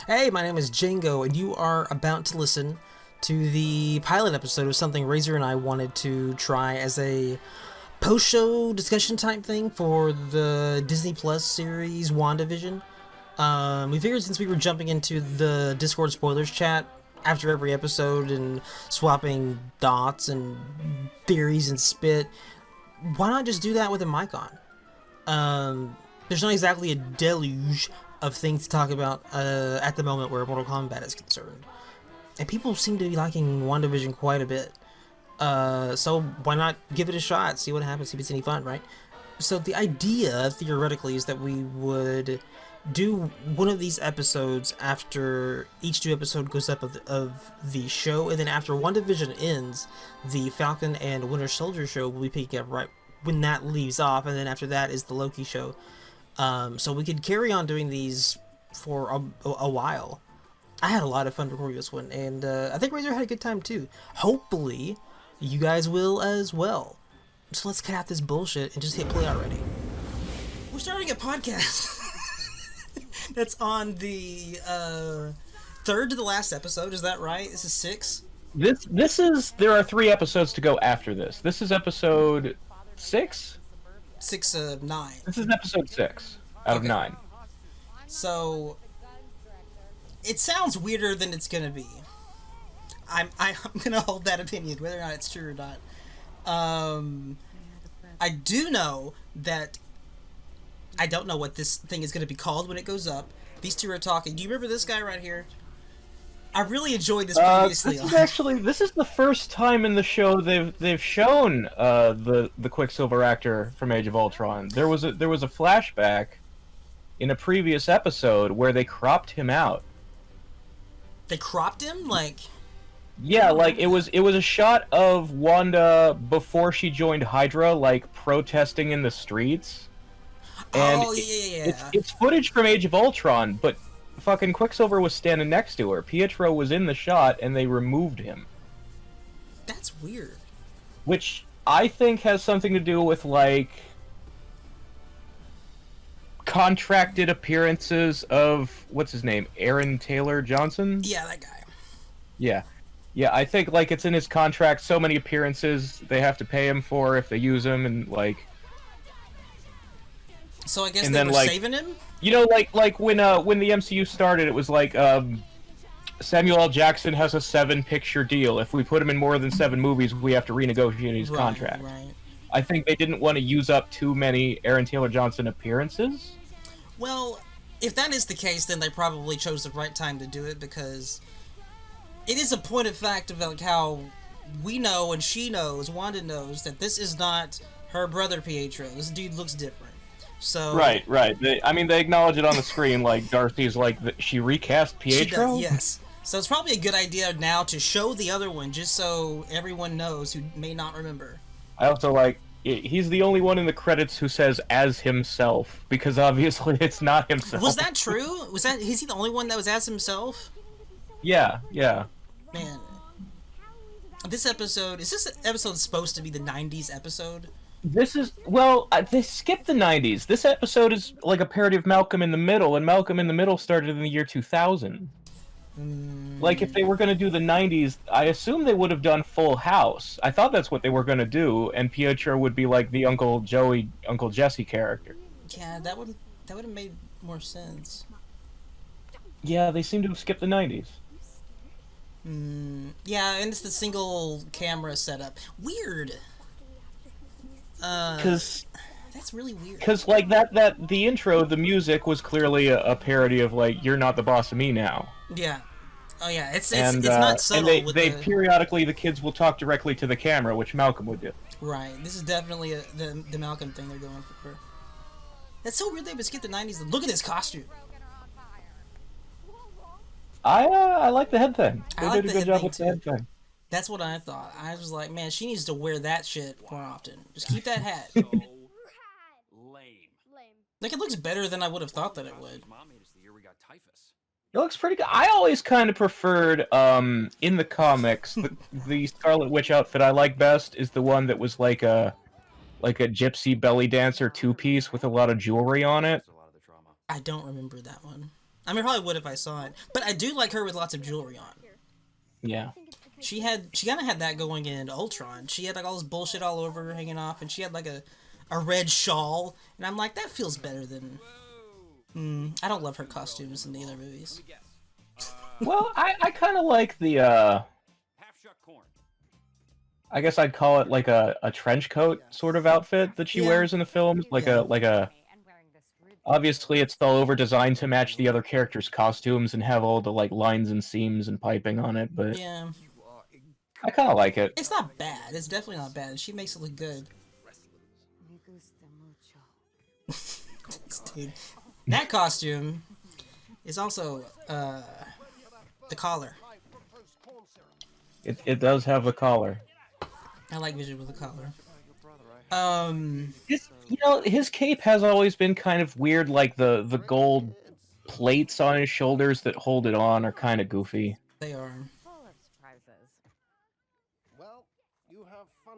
Hey, my name is Jango, and you are about to listen to the pilot episode of something Razor and I wanted to try as a post-show discussion type thing for the Disney Plus series WandaVision. We figured since we were jumping into the Discord spoilers chat after every episode and swapping thoughts and theories and spit, why not just do that with a mic on? There's not exactly a deluge of things to talk about at the moment where Mortal Kombat is concerned. And people seem to be liking WandaVision quite a bit. So why not give it a shot, see what happens, see if it's any fun, right? So the idea, theoretically, is that we would do one of these episodes after each new episode goes up of the show, and then after WandaVision ends, the Falcon and Winter Soldier show will be picking up right when that leaves off, and then after that is the Loki show. So we could carry on doing these for a while. I had a lot of fun recording this one, and I think Razor had a good time too. Hopefully, you guys will as well. So let's cut out this bullshit and just hit play already. We're starting a podcast that's on the third to the last episode. Is that right? This is 6. There are 3 episodes to go after this. This is episode 6? 6 of 9. This is episode 6 out of 9. So it sounds weirder than it's gonna be. I'm gonna hold that opinion, whether or not it's true or not. I do know that I don't know what this thing is gonna be called when it goes up. These two are talking. Do you remember this guy right here? I really enjoyed this previously. This is the first time in the show they've shown the Quicksilver actor from Age of Ultron. There was a flashback in a previous episode where they cropped him out. They cropped him? Like... Yeah, like it was a shot of Wanda before she joined Hydra, like protesting in the streets. And it's footage from Age of Ultron, but fucking Quicksilver was standing next to her. Pietro was in the shot, and they removed him. That's weird. Which I think has something to do with, like, contracted appearances of, what's his name, Aaron Taylor Johnson? Yeah, that guy. Yeah. Yeah, I think, like, it's in his contract, so many appearances they have to pay him for if they use him, and, like... So I guess they were saving him? You know, like when the MCU started, it was like, Samuel L. Jackson has a 7-picture deal. If we put him in more than 7 movies, we have to renegotiate his contract. Right. I think they didn't want to use up too many Aaron Taylor Johnson appearances. Well, if that is the case, then they probably chose the right time to do it, because it is a point of fact of like how we know and she knows, Wanda knows, that this is not her brother Pietro. This dude looks different. So right. They acknowledge it on the screen, like Darcy's like she recast Pietro. She does, yes. So it's probably a good idea now to show the other one, just so everyone knows who may not remember. I also like he's the only one in the credits who says as himself, because obviously it's not himself. Was that true? Is he the only one that was as himself? Yeah. Man, is this episode supposed to be the 90s episode? They skipped the 90s. This episode is like a parody of Malcolm in the Middle, and Malcolm in the Middle started in the year 2000. Like, if they were going to do the 90s, I assume they would have done Full House. I thought that's what they were going to do, and Pietro would be like the Uncle Jesse character. Yeah, that would have made more sense. Yeah, they seem to have skipped the 90s. Yeah, and it's the single camera setup. Weird. That's really weird. Because, like, the intro, the music was clearly a parody of, like, You're Not the Boss of Me Now. Yeah. Oh, yeah, it's not subtle. And they periodically, the kids will talk directly to the camera, which Malcolm would do. Right. This is definitely the Malcolm thing they're going for. That's so weird they would skip the 90s. Look at this costume. I like the head thing. They did a good job with the head thing. That's what I thought. I was like, man, she needs to wear that shit more often. Just keep that hat. Like, it looks better than I would have thought that it would. It looks pretty good. I always kind of preferred, in the comics, the Scarlet Witch outfit I like best is the one that was like a gypsy belly dancer 2-piece with a lot of jewelry on it. I don't remember that one. I mean, I probably would if I saw it. But I do like her with lots of jewelry on. Yeah. She kind of had that going in Ultron. She had like all this bullshit all over her hanging off, and she had like a red shawl, and I'm like, that feels better than. I don't love her costumes in the other movies. Well, I kind of like the I guess I'd call it like a trench coat sort of outfit that she wears in the films, like a. Obviously, it's all over designed to match the other characters' costumes and have all the like lines and seams and piping on it, but yeah, I kind of like it. it's not bad. It's definitely not bad. She makes it look good. Dude, that costume is also the collar. It does have a collar. I like Vision with a collar. His cape has always been kind of weird. Like the gold plates on his shoulders that hold it on are kind of goofy. They are.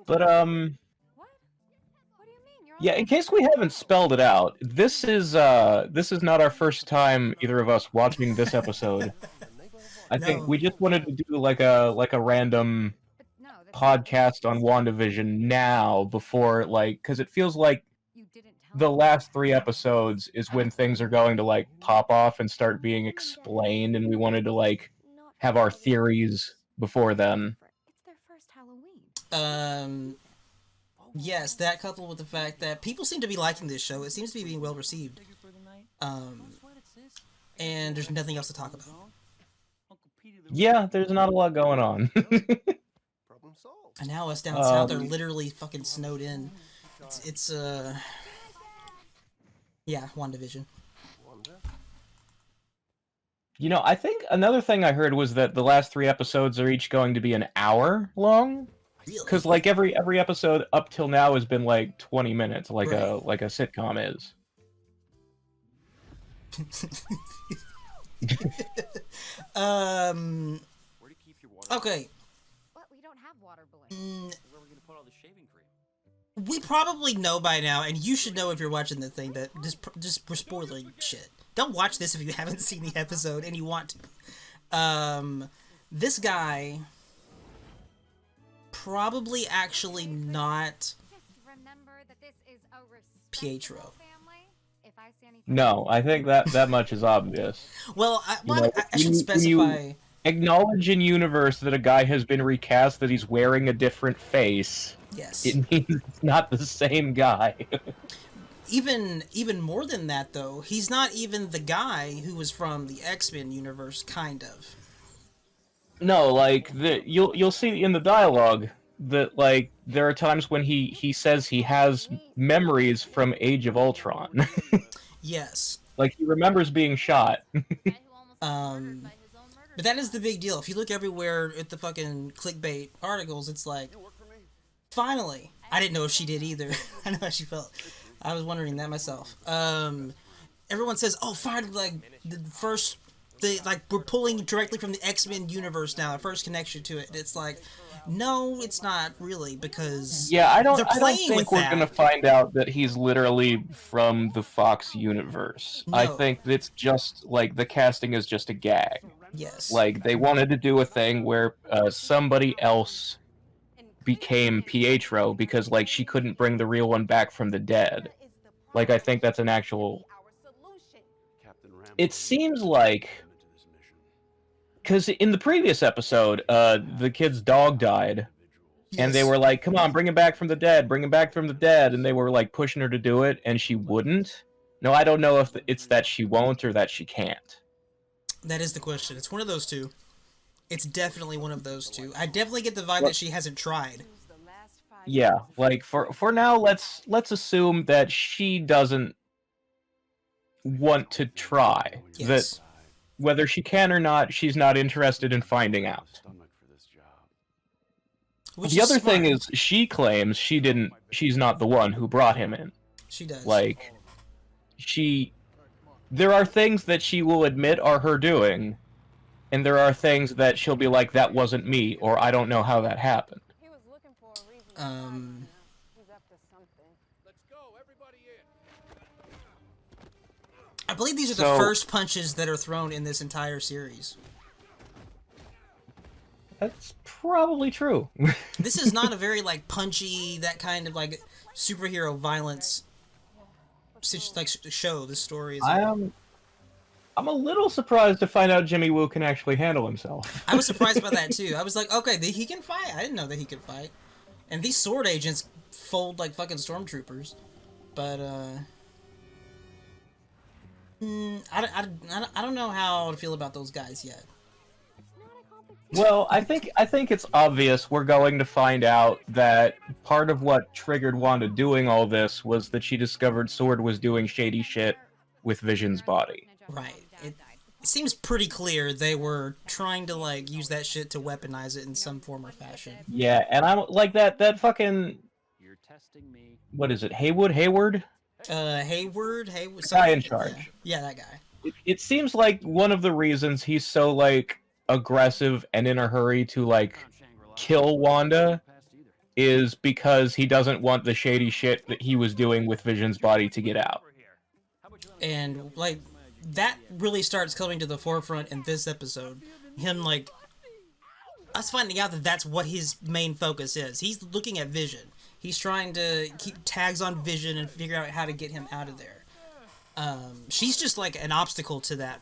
But yeah. In case we haven't spelled it out, this is not our first time either of us watching this episode. I think we just wanted to do like a random podcast on WandaVision now before because it feels like the last 3 episodes is when things are going to like pop off and start being explained, and we wanted to like have our theories before then. Yes, that coupled with the fact that people seem to be liking this show. It seems to be being well received. And there's nothing else to talk about. Yeah, there's not a lot going on. And now us down south are literally fucking snowed in. It's yeah, WandaVision. I think another thing I heard was that the last 3 episodes are each going to be an hour long. Really? Because like every episode up till now has been like 20 minutes, like right. a sitcom is. Okay. But we don't have water balloons. Where are we gonna put all the shaving cream? We probably know by now, and you should know if you're watching the thing, that just we're spoiling shit. Don't watch this if you haven't seen the episode and you want to. This guy probably actually not Pietro. No, I think that much is obvious. Well, I should specify. Acknowledge in universe that a guy has been recast, that he's wearing a different face. Yes. It means it's not the same guy. Even more than that, though, he's not even the guy who was from the X-Men universe, kind of. No, like you'll see in the dialogue that like there are times when he says he has memories from Age of Ultron. Yes. Like he remembers being shot. But that is the big deal. If you look everywhere at the fucking clickbait articles, it's like, finally. I didn't know if she did either. I know how she felt. I was wondering that myself. Everyone says, oh, finally, like, we're pulling directly from the X-Men universe now, our first connection to it. It's like, no, it's not really, because I don't think we're going to find out that he's literally from the Fox universe. No. I think it's just, like, the casting is just a gag. Yes. Like, they wanted to do a thing where somebody else became Pietro because, like, she couldn't bring the real one back from the dead. Like, I think that's an actual... It seems like... Because in the previous episode, the kid's dog died, yes. And they were like, come on, bring him back from the dead, bring him back from the dead, and they were, like, pushing her to do it, and she wouldn't. No, I don't know if it's that she won't or that she can't. That is the question. It's one of those two. It's definitely one of those two. I definitely get the vibe that she hasn't tried. Yeah, like, for now, let's assume that she doesn't want to try. Yes. That whether she can or not, she's not interested in finding out. The other thing is, she claims she's not the one who brought him in. She does. Like, there are things that she will admit are her doing, and there are things that she'll be like, that wasn't me, or I don't know how that happened. I believe these are the first punches that are thrown in this entire series. That's probably true. This is not a very, like, punchy, that kind of, like, superhero violence show. This story is... I'm a little surprised to find out Jimmy Woo can actually handle himself. I was surprised by that, too. I was like, okay, he can fight. I didn't know that he could fight. And these sword agents fold like fucking stormtroopers. But, I don't know how to feel about those guys yet. Well, I think it's obvious we're going to find out that part of what triggered Wanda doing all this was that she discovered Sword was doing shady shit with Vision's body. Right. It seems pretty clear they were trying to, like, use that shit to weaponize it in some form or fashion. Yeah, and I'm like that fucking... What is it? Hayward? Hayward. Guy in charge. Yeah, that guy. It seems like one of the reasons he's so, like, aggressive and in a hurry to, like, kill Wanda is because he doesn't want the shady shit that he was doing with Vision's body to get out. And, like, that really starts coming to the forefront in this episode. Him, like, us finding out that that's what his main focus is. He's looking at Vision. He's trying to keep tags on Vision and figure out how to get him out of there. She's just, like, an obstacle to that,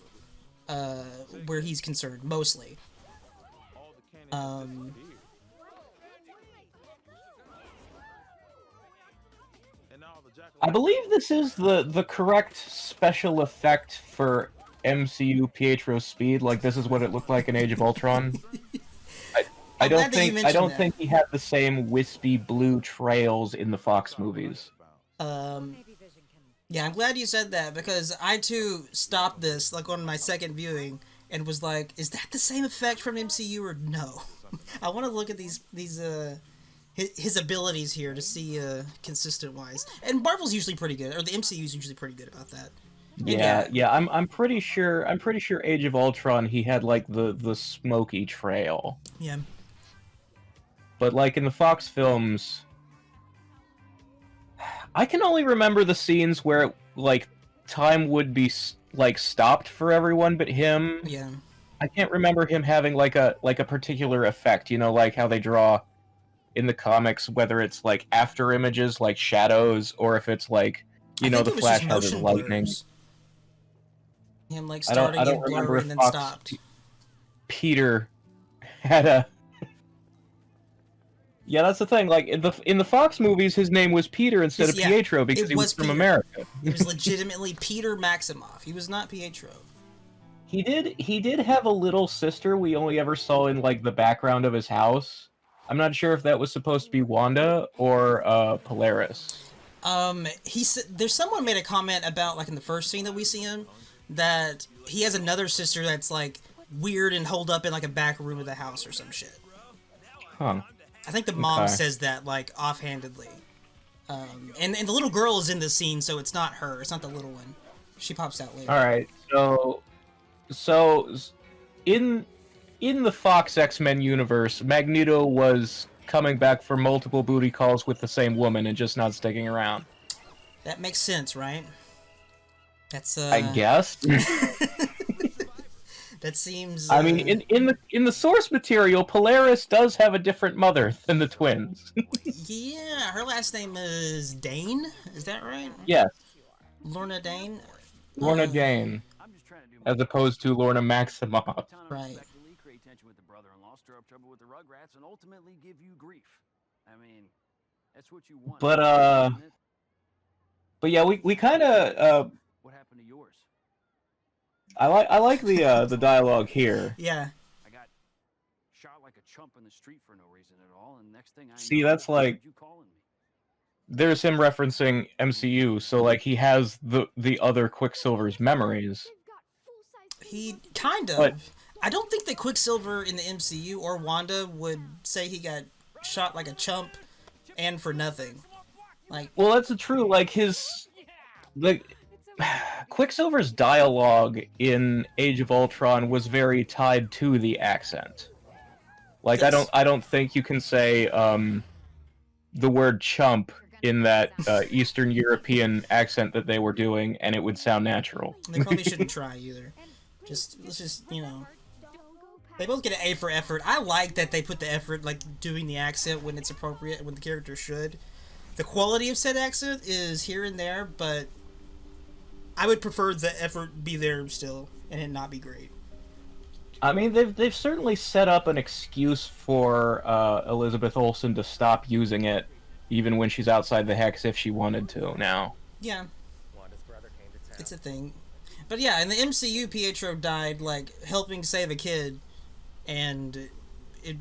where he's concerned, mostly. I believe this is the correct special effect for MCU Pietro's speed. Like, this is what it looked like in Age of Ultron. I don't think he had the same wispy blue trails in the Fox movies. Yeah, I'm glad you said that, because I too stopped this, like, on my second viewing and was like, is that the same effect from MCU or no? I want to look at his abilities here to see consistent wise. And Marvel's usually pretty good, or the MCU's usually pretty good about that. Yeah. I'm pretty sure Age of Ultron he had like the smoky trail. Yeah. But like in the Fox films, I can only remember the scenes where like time would be like stopped for everyone but him. Yeah. I can't remember him having like a particular effect, you know, like how they draw in the comics, whether it's like after images like shadows or if it's like, you know, the Flash has his lightning. Blurs. Him like starting and blurry and then stopped. Peter had a... Yeah, that's the thing. Like in the Fox movies, his name was Peter instead of Pietro because he was from America. He was legitimately Peter Maximoff. He was not Pietro. He did have a little sister we only ever saw in like the background of his house. I'm not sure if that was supposed to be Wanda or Polaris. He said there's someone made a comment about like in the first scene that we see him that he has another sister that's like weird and holed up in like a back room of the house or some shit. Huh. I think the mom says that, like, offhandedly. And the little girl is in the scene, so it's not her. It's not the little one. She pops out later. Alright, so in the Fox X-Men universe, Magneto was coming back for multiple booty calls with the same woman and just not sticking around. That makes sense, right? That's, I guess. That seems... I mean, in the source material, Polaris does have a different mother than the twins. Yeah, her last name is Dane? Is that right? Yes. Lorna Dane? Lorna Dane. As opposed to Lorna Maximoff. Right. But yeah, we kind of... What happened to yours? I like the dialogue here. Yeah. I got shot like a chump in the street for no reason at all, and next thing I See, know, that's like you calling me? There's him referencing MCU, so like he has the other Quicksilver's memories. He kind of. But, I don't think that Quicksilver in the MCU or Wanda would say he got shot like a chump and for nothing. Like, well, that's true. Like Quicksilver's dialogue in Age of Ultron was very tied to the accent. Like, I don't think you can say the word chump in that Eastern European accent that they were doing, and it would sound natural. They probably shouldn't try either. Let's just, they both get an A for effort. I like that they put the effort, like, doing the accent when it's appropriate, when the character should. The quality of said accent is here and there, but I would prefer the effort be there still, and it not be great. I mean, they've certainly set up an excuse for Elizabeth Olsen to stop using it, even when she's outside the Hex, if she wanted to now. Yeah. It's a thing. But yeah, in the MCU, Pietro died, like, helping save a kid, and it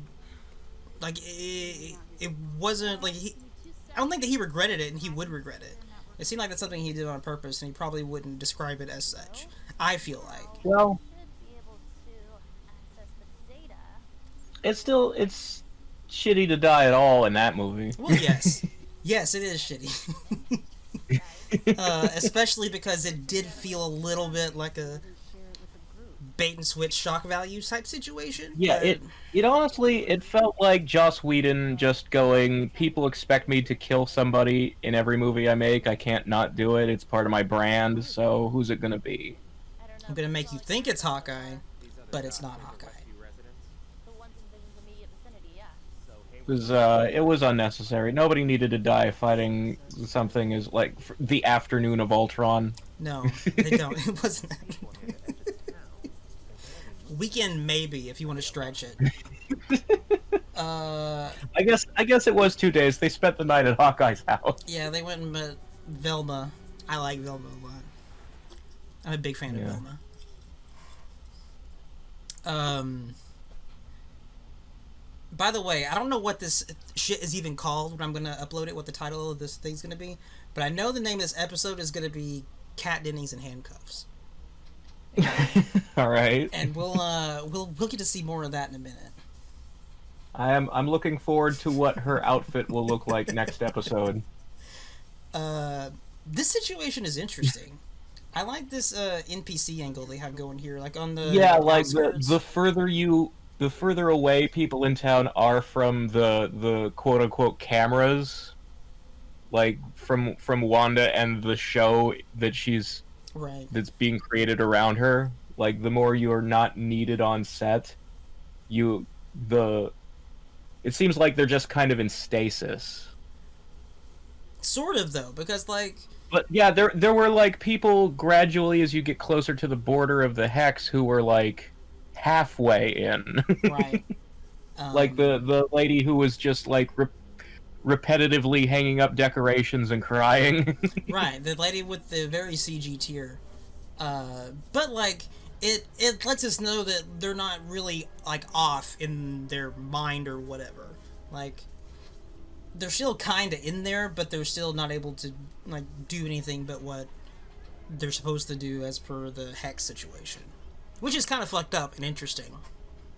wasn't, like, I don't think that he regretted it, and he would regret it. It seemed like that's something he did on purpose, and he probably wouldn't describe it as such. I feel like. Well, it's shitty to die at all in that movie. Well, yes. Yes, it is shitty. Especially because it did feel a little bit like a bait and switch shock value type situation. Yeah, it honestly, it felt like Joss Whedon just going, people expect me to kill somebody in every movie I make, I can't not do it, it's part of my brand, so who's it gonna be? I'm gonna make you think it's Hawkeye, but it's not Hawkeye. It was unnecessary. Nobody needed to die fighting something as like the afternoon of Ultron. No, they don't. It wasn't. Weekend maybe if you want to stretch it. I guess it was 2 days. They spent the night at Hawkeye's house. Yeah, they went and met Velma. I like Velma a lot. I'm a big fan of Velma. By the way, I don't know what this shit is even called when I'm going to upload it, what the title of this thing's going to be, but I know the name of this episode is going to be Cat Dennings and Handcuffs. All right. And we'll get to see more of that in a minute. I'm looking forward to what her outfit will look like next episode. This situation is interesting. I like this NPC angle they have going here, like on the like the further away people in town are from the quote unquote cameras, like from Wanda and the show that that's being created around her, like the more you're not needed on set, it seems like they're just kind of in stasis. Sort of though, because like. But yeah, there were like people gradually as you get closer to the border of the Hex who were like halfway in. Right. Like the lady who was just like repetitively hanging up decorations and crying. Right, the lady with the very CG tear. But like it lets us know that they're not really like off in their mind or whatever. Like they're still kind of in there, but they're still not able to like do anything but what they're supposed to do as per the Hex situation, which is kind of fucked up and interesting.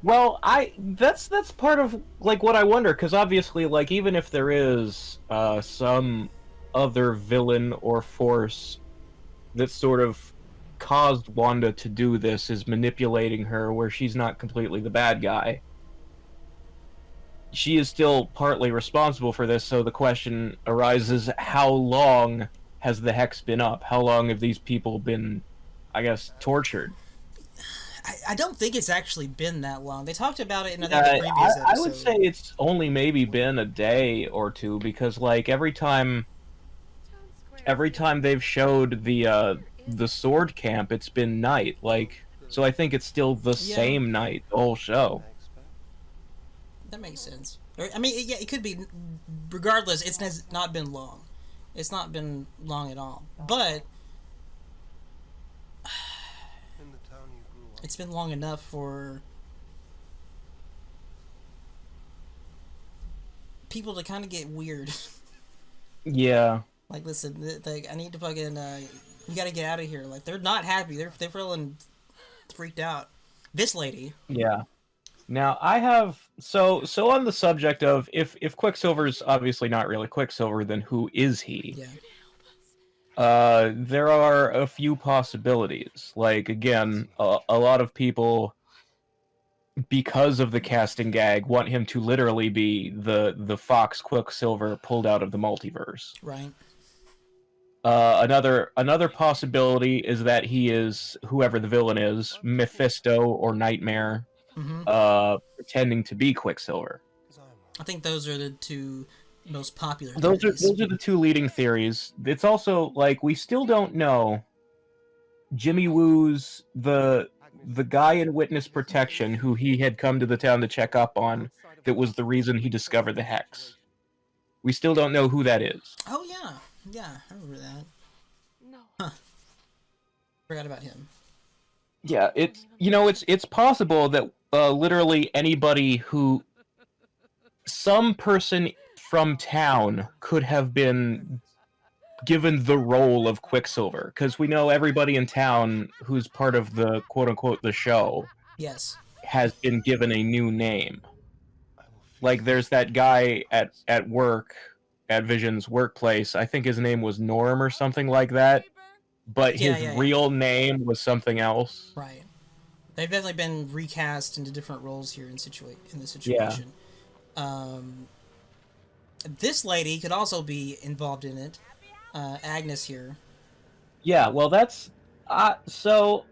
Well, that's part of like what I wonder, because obviously, like, even if there is some other villain or force that sort of caused Wanda to do this, is manipulating her where she's not completely the bad guy, she is still partly responsible for this. So the question arises: how long has the Hex been up? How long have these people been, I guess, tortured? I don't think it's actually been that long. They talked about it in I think the previous episode. I would say it's only maybe been a day or two, because like every time they've showed the sword camp, it's been night. Like, so I think it's still the same night the whole show. That makes sense. I mean, yeah, it could be. Regardless, it has not been long. It's not been long at all. But it's been long enough for people to kind of get weird. Yeah. Like, listen, like, I need to fucking, you gotta get out of here. Like, they're not happy. They're feeling freaked out. This lady. Yeah. Now, I have... So on the subject of, if Quicksilver's obviously not really Quicksilver, then who is he? Yeah. There are a few possibilities. Like, again, a lot of people because of the casting gag, want him to literally be the Fox Quicksilver pulled out of the multiverse. Right. Another possibility is that he is, whoever the villain is, Mephisto or Nightmare, pretending to be Quicksilver. I think those are the two most popular Those are theories. the two leading theories. It's also like we still don't know Jimmy Woo's the guy in witness protection who he had come to the town to check up on, that was the reason he discovered the hex. We still don't know who that is. Oh yeah, I remember that. Huh. Forgot about him. Yeah, it's possible that literally anybody who, some person from town could have been given the role of Quicksilver, because we know everybody in town who's part of the quote-unquote the show Yes. has been given a new name. Like, there's that guy at work, at Vision's workplace, I think his name was Norm or something like that, but his real name was something else. Right. They've definitely been recast into different roles here in this situation. Yeah. This lady could also be involved in it. Agnes here. Yeah, well, that's so.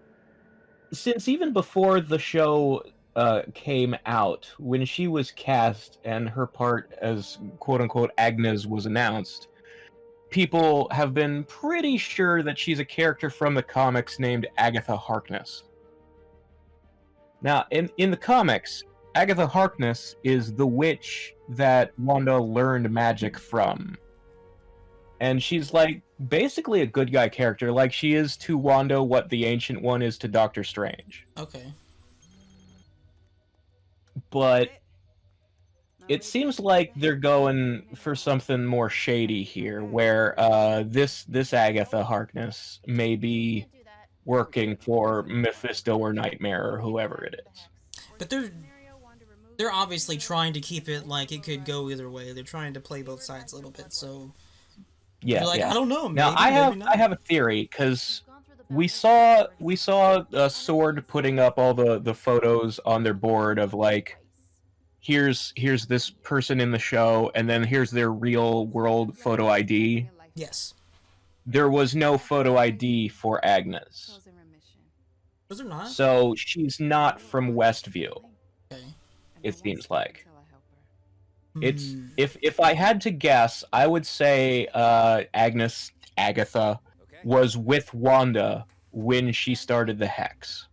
Since even before the show came out, when she was cast and her part as quote-unquote Agnes was announced, people have been pretty sure that she's a character from the comics named Agatha Harkness. Now, in the comics, Agatha Harkness is the witch that Wanda learned magic from. And she's, like, basically a good guy character, like she is to Wanda what the Ancient One is to Doctor Strange. Okay. But it seems like they're going for something more shady here, where this Agatha Harkness may be working for Mephisto or Nightmare or whoever it is. But they're obviously trying to keep it like it could go either way. They're trying to play both sides a little bit, so yeah, like, yeah. I don't know. Now I have a theory, because we saw Sword putting up all the photos on their board of, like, here's this person in the show, and then here's their real world photo ID. Yes. There was no photo ID for Agnes. Was there not? So she's not from Westview. Okay. It seems like. It's if I had to guess, I would say Agatha was with Wanda when she started the hex.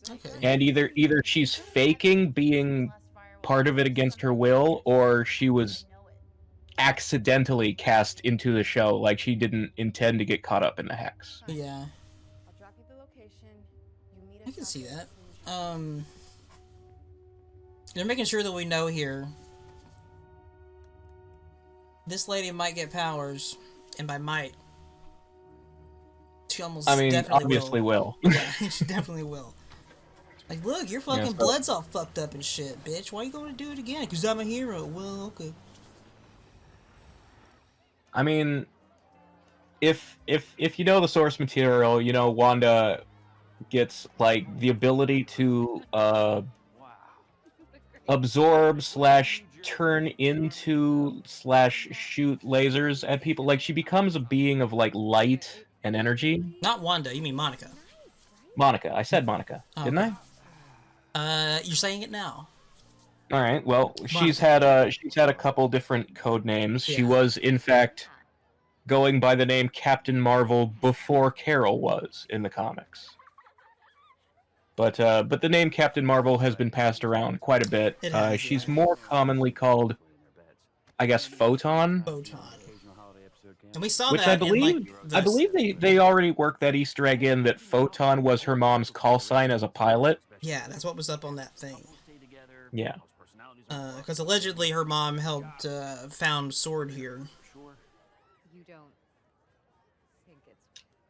Okay. And either she's faking being part of it against her will, or she was accidentally cast into the show, like she didn't intend to get caught up in the hex. Yeah. I can see that. They're making sure that we know here. This lady might get powers, and by might, she almost definitely obviously will. Yeah, she definitely will. Like, look, your fucking blood's all fucked up and shit, bitch. Why you gonna do it again? Because I'm a hero. Well, okay. I mean, if you know the source material, you know Wanda gets, like, the ability to absorb / turn into / shoot lasers at people. Like, she becomes a being of, like, light and energy. Not Wanda, you mean Monica. Monica. I said Monica, didn't I? You're saying it now. All right. Well, she's had a couple different code names. Yeah. She was, in fact, going by the name Captain Marvel before Carol was in the comics. But the name Captain Marvel has been passed around quite a bit. She's more commonly called, I guess, Photon. Photon. And we saw which that I believe they already worked that Easter egg in, that Photon was her mom's call sign as a pilot. Yeah, that's what was up on that thing. Yeah. Because allegedly her mom helped found Sword here.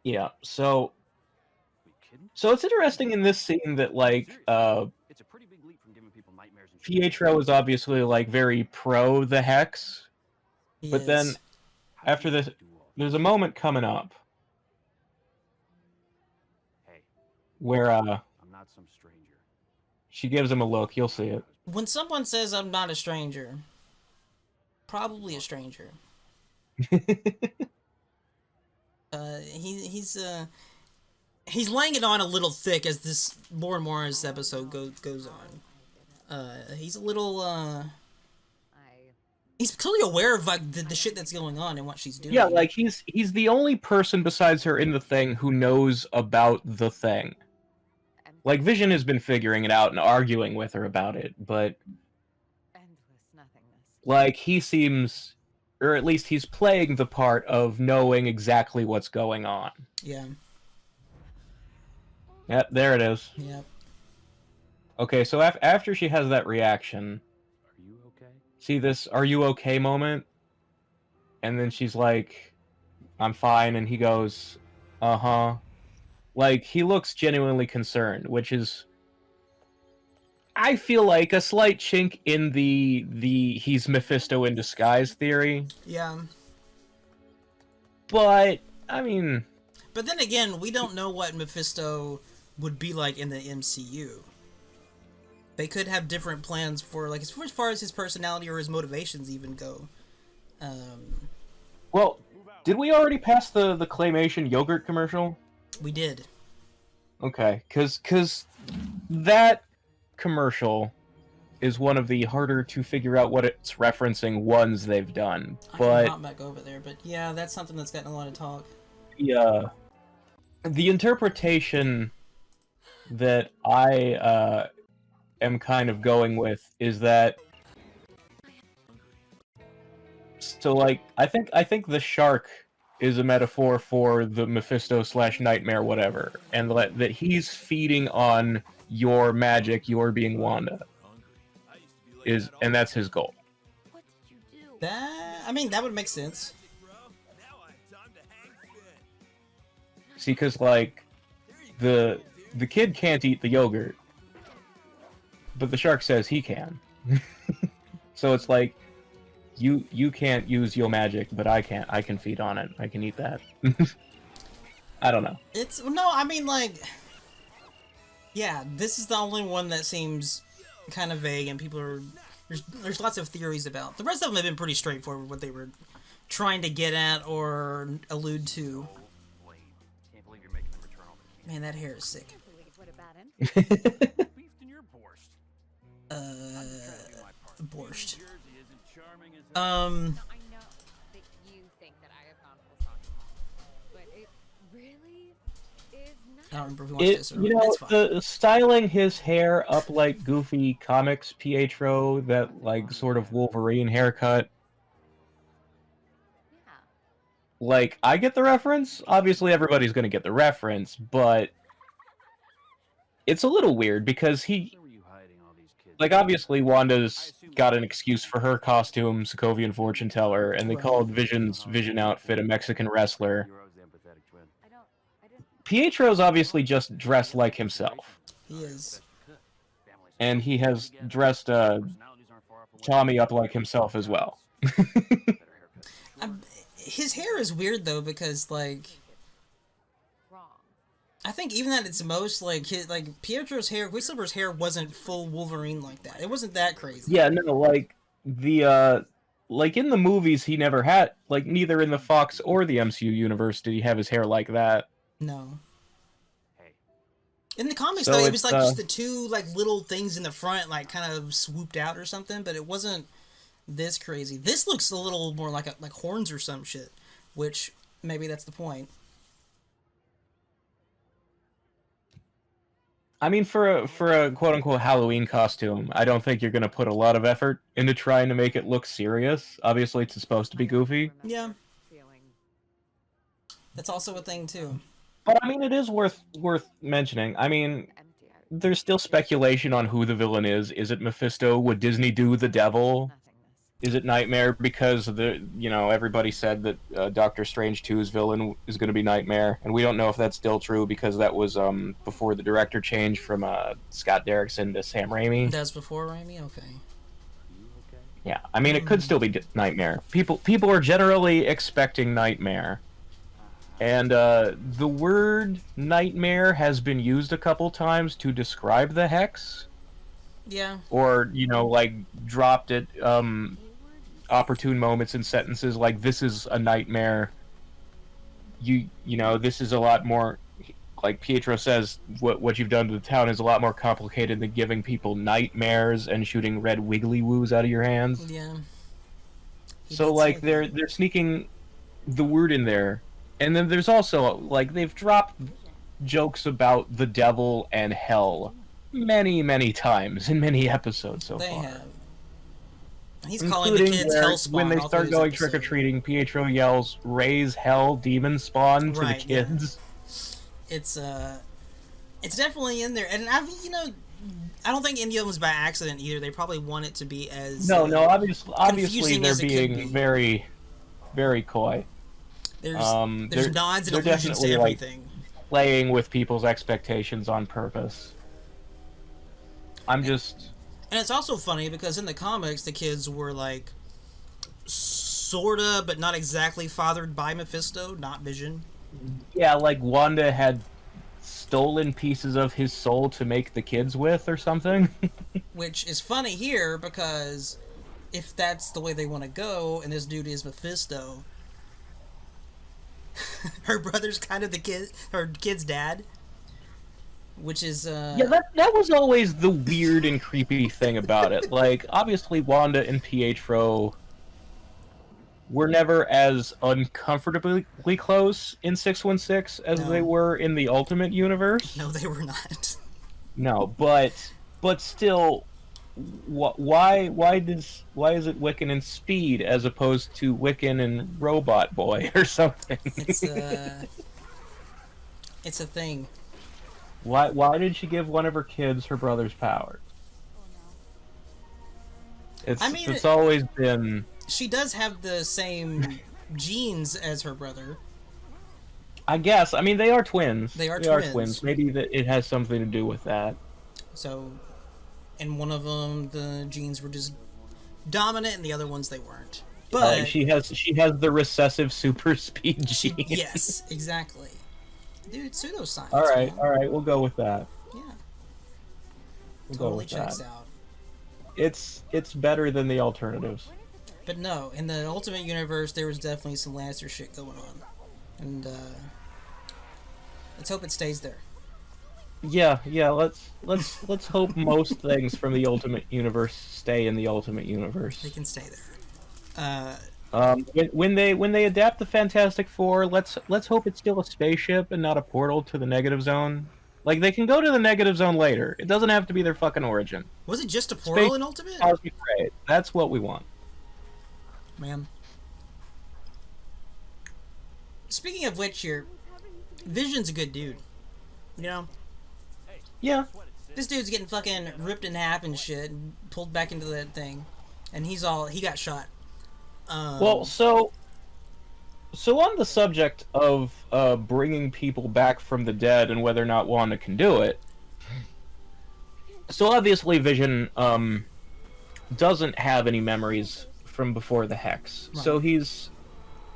Yeah, so it's interesting in this scene that, like, Pietro is obviously, like, very pro the Hex, but then after this, there's a moment coming up where I'm not some stranger. She gives him a look. You'll see it. When someone says I'm not a stranger, probably a stranger. He's laying it on a little thick as this more and more as this episode goes on. He's a little he's clearly aware of like the shit that's going on and what she's doing. Yeah, like he's the only person besides her in the thing who knows about the thing. Like Vision has been figuring it out and arguing with her about it, but like he seems, or at least he's playing the part of knowing exactly what's going on. Yeah. Yep, there it is. Yep. Okay, so after she has that reaction, Are you okay? see this "are you okay" moment? And then she's like, "I'm fine," and he goes, "Uh-huh." Like, he looks genuinely concerned, which is, I feel like, a slight chink in the he's Mephisto in disguise theory. Yeah. But, I mean... But then again, we don't know what Mephisto would be like in the MCU. They could have different plans for, like, as far as his personality or his motivations even go. Well, did we already pass the Claymation yogurt commercial? We did. Okay, because that commercial is one of the harder to figure out what it's referencing ones they've done. I But can hop back over there, but yeah, that's something that's gotten a lot of talk. the interpretation that I am kind of going with is that, so like I think the shark is a metaphor for the Mephisto / Nightmare whatever, and that he's feeding on your magic, your being Wanda, and that's his goal. I mean, that would make sense. See, because like the kid can't eat the yogurt, but the shark says he can. So it's like, you can't use your magic, but I can. I can feed on it. I can eat that. I don't know. I mean, like, yeah, this is the only one that seems kind of vague, and people are there's lots of theories about. The rest of them have been pretty straightforward what they were trying to get at or allude to. Can't believe you're making them return all the Man, that hair is sick. beefed in your borscht. Borscht. Jersey isn't charming as I know that you think that I have gone full Sonic, but it really is not. I don't remember who watched this. Or You know, the styling his hair up like Goofy Comics Pietro, that like sort of Wolverine haircut. Yeah. Like, I get the reference. Obviously, everybody's gonna get the reference, but it's a little weird because Where were you hiding all these kids? like, obviously, Wanda's got an excuse for her costume, Sokovian fortune teller, and they called Vision's Vision outfit a Mexican wrestler. You're always the empathetic twin. I didn't. Pietro's obviously just dressed like himself, He is. and he has dressed Personalities aren't far off from Tommy up like himself as well. His hair is weird though because like Wrong. I think even at its most like Pietro's hair, Quicksilver's hair wasn't full Wolverine like that. It wasn't that crazy. Yeah, no, like like in the movies, he never had, like, neither in the Fox or the MCU universe did he have his hair like that. No. Hey, In the comics So though, it was it's, like just the two like little things in the front like kind of swooped out or something, but it wasn't this crazy. This looks a little more like horns or some shit, which maybe that's the point. I mean, for a quote-unquote Halloween costume, I don't think you're going to put a lot of effort into trying to make it look serious. Obviously, it's supposed to be goofy. Yeah. Feeling. That's also a thing too. But, I mean, it is worth mentioning. I mean, Empty. there's still speculation on who the villain is. Is it Mephisto? Would Disney do the devil? Nothingness. Is it Nightmare? Because everybody said that Doctor Strange 2's villain is going to be Nightmare, and we don't know if that's still true because that was before the director changed from Scott Derrickson to Sam Raimi. That's before Raimi? Okay. you okay? Yeah, I mean, it could still be Nightmare. People are generally expecting Nightmare, and the word Nightmare has been used a couple times to describe the Hex. Yeah. Or, like, dropped at opportune moments in sentences like, this is a nightmare. This is a lot more, like Pietro says, what you've done to the town is a lot more complicated than giving people nightmares and shooting red wiggly woos out of your hands. Yeah. So, like, they're sneaking the word in there. And then there's also, like, they've dropped jokes about the devil and hell many, many times in many episodes so far. They have. He's calling the kids hellspawn. When they start going trick-or-treating, Pietro yells, "Raise hell, demon spawn," to the kids. Yeah. It's definitely in there. And I don't think any of them was by accident either. They probably want it to be as obviously they're being very, very coy. There's nods and allusions to everything. Like, playing with people's expectations on purpose. And it's also funny because in the comics, the kids were like, sorta, but not exactly fathered by Mephisto, not Vision. Yeah, like Wanda had stolen pieces of his soul to make the kids with or something. Which is funny here because if that's the way they want to go, and this dude is Mephisto, her brother's kind of her kid's dad. Which is yeah, that was always the weird and creepy thing about it. Like, obviously Wanda and Pietro were never as uncomfortably close in 616 as they were in the Ultimate Universe. No, they were not. No, but still, why is it Wiccan and Speed as opposed to Wiccan and Robot Boy or something? It's a thing. Why did she give one of her kids her brother's powers? It's always been... She does have the same genes as her brother. I guess. I mean, they are twins. They are twins. Maybe it has something to do with that. So, in one of them, the genes were just dominant, and the other ones they weren't. But she has the recessive super speed gene. Yes, exactly. Dude, pseudoscience. All right, we'll go with that. Yeah, Totally checks out. It's better than the alternatives. But no, in the Ultimate Universe, there was definitely some Lannister shit going on, and let's hope it stays there. Yeah. Let's hope most things from the Ultimate Universe stay in the Ultimate Universe. They can stay there. When they adapt the Fantastic Four, let's hope it's still a spaceship and not a portal to the Negative Zone. Like, they can go to the Negative Zone later. It doesn't have to be their fucking origin. Was it just a portal in Ultimate? Cosmic Ray. That's what we want. Man. Speaking of which, Vision's a good dude. You know? Yeah. This dude's getting fucking ripped in half and shit, and pulled back into that thing, and he got shot. Well, so on the subject of bringing people back from the dead and whether or not Wanda can do it, so obviously Vision doesn't have any memories from before the Hex. Right. So he's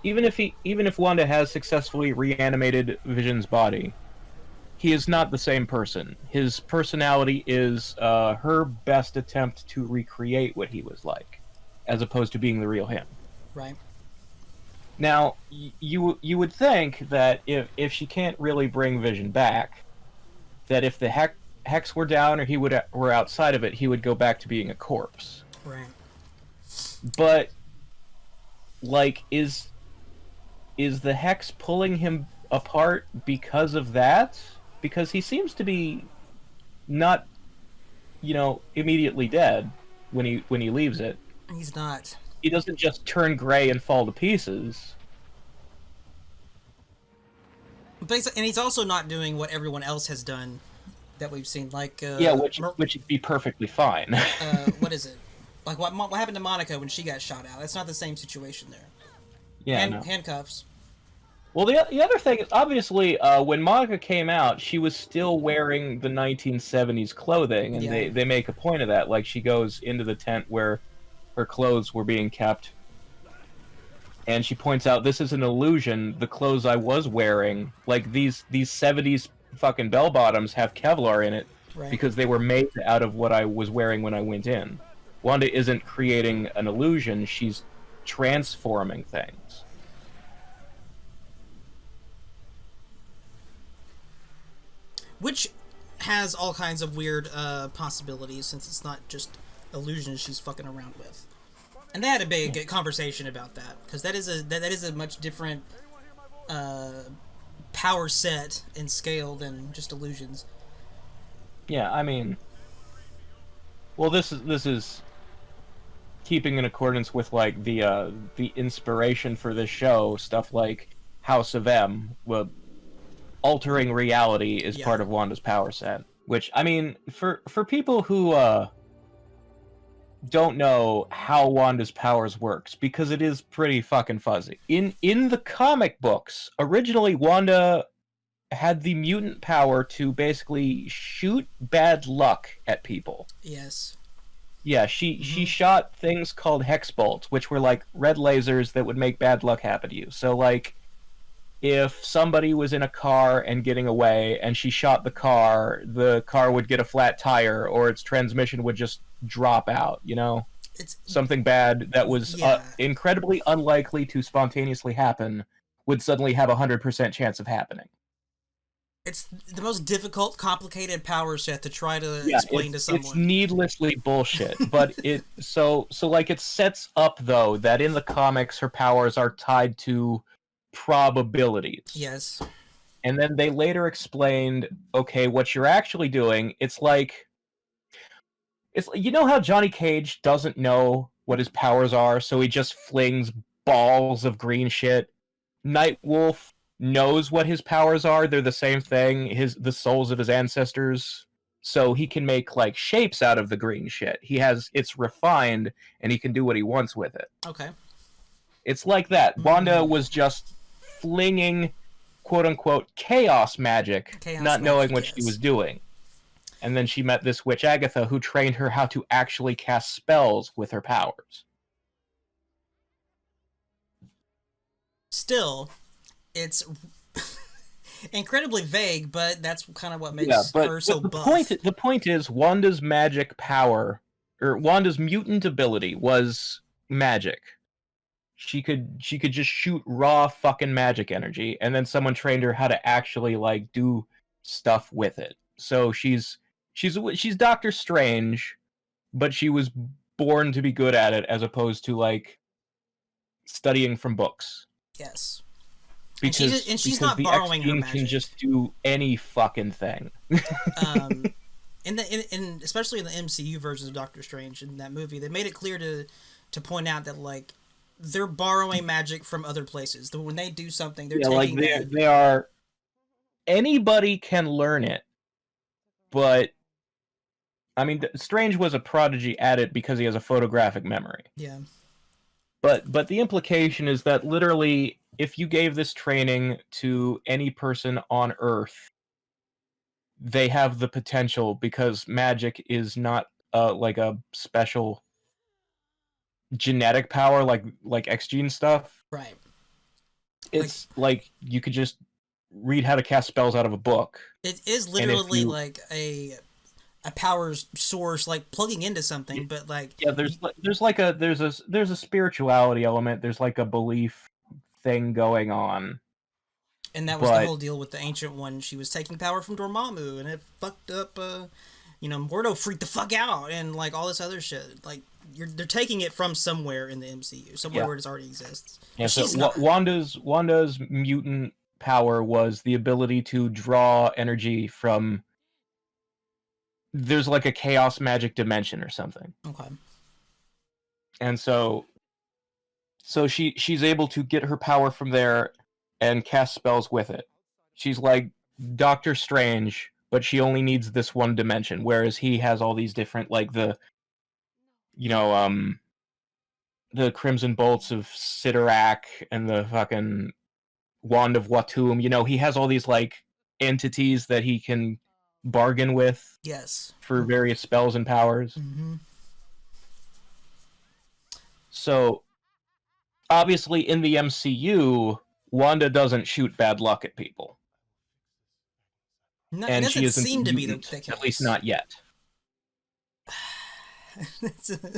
even if Wanda has successfully reanimated Vision's body, he is not the same person. His personality is her best attempt to recreate what he was like, as opposed to being the real him. Right. Now, you would think that if she can't really bring Vision back, that if the Hex were down or he were outside of it, he would go back to being a corpse. Right. But, like, is the Hex pulling him apart because of that? Because he seems to be not, immediately dead when he leaves it. He's not. He doesn't just turn gray and fall to pieces. And he's also not doing what everyone else has done that we've seen, like which would be perfectly fine. What is it? Like what happened to Monica when she got shot out? That's not the same situation there. Yeah, handcuffs. Well, the other thing is, obviously, when Monica came out, she was still wearing the 1970s clothing, and they make a point of that. Like, she goes into the tent where her clothes were being kept, and she points out, this is an illusion. The clothes I was wearing, like these 70s fucking bell bottoms, have Kevlar in it. Right. because they were made out of what I was wearing when I went in. Wanda isn't creating an illusion, she's transforming things. Which has all kinds of weird possibilities, since it's not just illusions she's fucking around with. And they had a big conversation about that, because that is a much different power set and scale than just illusions. Yeah, I mean, well, this is keeping in accordance with like the inspiration for this show, stuff like House of M. Well, altering reality is part of Wanda's power set. Which, I mean, for people who don't know how Wanda's powers works, because it is pretty fucking fuzzy. In the comic books, originally Wanda had the mutant power to basically shoot bad luck at people. Yes. Yeah, she shot things called hex bolts, which were like red lasers that would make bad luck happen to you. So like, if somebody was in a car and getting away and she shot the car would get a flat tire, or its transmission would just drop out, you know? It's something bad that was incredibly unlikely to spontaneously happen would suddenly have 100% chance of happening. It's the most difficult, complicated power set to try to explain to someone. It's needlessly bullshit, but it like it sets up though that in the comics her powers are tied to probabilities. Yes. And then they later explained, okay, what you're actually doing, it's you know how Johnny Cage doesn't know what his powers are, so he just flings balls of green shit. Nightwolf knows what his powers are, they're the same thing, the souls of his ancestors, so he can make like shapes out of the green shit. It's refined and he can do what he wants with it. Okay. It's like that. Wanda was just flinging quote unquote chaos magic, not knowing what she was doing. And then she met this witch Agatha, who trained her how to actually cast spells with her powers. Still, it's incredibly vague, but that's kind of what makes her so buff. The point is, Wanda's magic power, or Wanda's mutant ability, was magic. She could just shoot raw fucking magic energy, and then someone trained her how to actually like do stuff with it. So she's Doctor Strange, but she was born to be good at it, as opposed to like studying from books. Yes. Because she's not borrowing her magic. Can just do any fucking thing. Especially in the MCU versions of Doctor Strange in that movie, they made it clear to point out that like they're borrowing magic from other places. When they do something, they're taking they are. Anybody can learn it, but I mean, Strange was a prodigy at it because he has a photographic memory. Yeah. But the implication is that literally, if you gave this training to any person on Earth, they have the potential, because magic is not like a special genetic power like X-gene stuff. Right. It's like you could just read how to cast spells out of a book. It is literally like a power source, like plugging into something, but like there's a spirituality element. There's like a belief thing going on, and that was the whole deal with the Ancient One. She was taking power from Dormammu, and it fucked up. Mordo freaked the fuck out, and like all this other shit. Like they're taking it from somewhere in the MCU, somewhere where it already exists. Yeah. So Wanda's mutant power was the ability to draw energy from. There's like a chaos magic dimension or something. Okay. And so she's able to get her power from there and cast spells with it. She's like Doctor Strange, but she only needs this one dimension, whereas he has all these different, like the Crimson Bolts of Sidorak and the fucking Wand of Watum. He has all these like entities that he can bargain with. Yes. For various spells and powers. Mm-hmm. So, obviously, in the MCU, Wanda doesn't shoot bad luck at people. No, it and doesn't she isn't seem to be the mutant, case. at least not yet.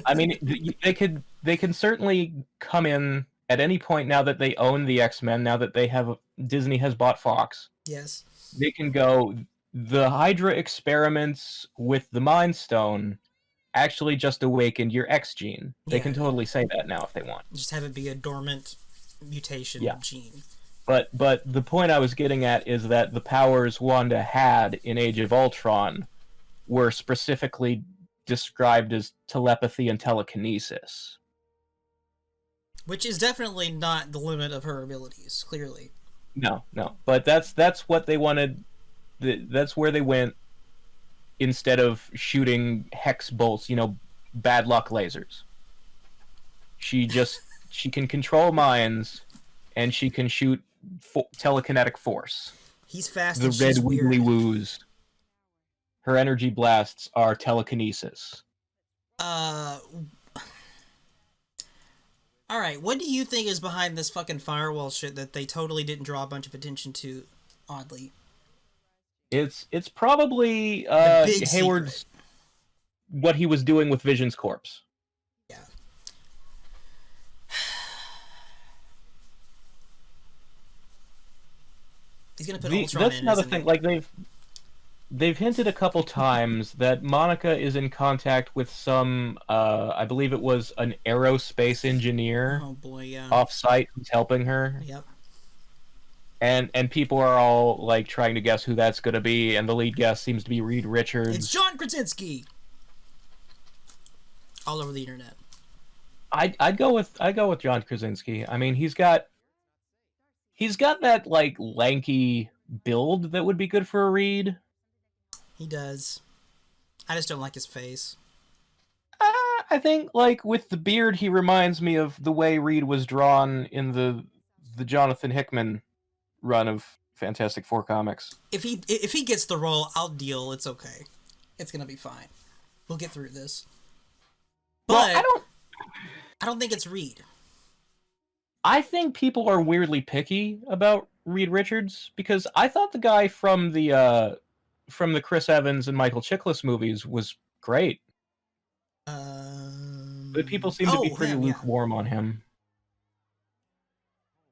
I mean, they can certainly come in at any point now that they own the X-Men, now that Disney has bought Fox. Yes. They can go, the Hydra experiments with the Mind Stone actually just awakened your X gene. They can totally say that now if they want. Just have it be a dormant mutation gene. But the point I was getting at is that the powers Wanda had in Age of Ultron were specifically described as telepathy and telekinesis. Which is definitely not the limit of her abilities, clearly. No. But that's what they wanted. That's where they went instead of shooting hex bolts, bad luck lasers. She can control minds, and she can shoot telekinetic force. He's fast The and red she's wiggly weird. woos. Her energy blasts are telekinesis. Alright, what do you think is behind this fucking firewall shit that they totally didn't draw a bunch of attention to, oddly? It's probably big Hayward's secret. What he was doing with Vision's corpse. Yeah. He's gonna put Ultron That's in, another isn't thing. he? Like they've hinted a couple times that Monica is in contact with some, I believe it was an aerospace engineer Oh boy, yeah. off-site who's helping her. Yep. And people are all like trying to guess who that's going to be, and the lead guess seems to be Reed Richards. It's John Krasinski. All over the internet. I'd go with John Krasinski. I mean, he's got that like lanky build that would be good for a Reed. He does. I just don't like his face. I think like with the beard, he reminds me of the way Reed was drawn in the Jonathan Hickman run of Fantastic Four comics. If he gets the role, I'll deal. It's okay. It's gonna be fine. We'll get through this. But Well, I don't think it's Reed. I think people are weirdly picky about Reed Richards because I thought the guy from the Chris Evans and Michael Chiklis movies was great. But people seem to be pretty lukewarm on him.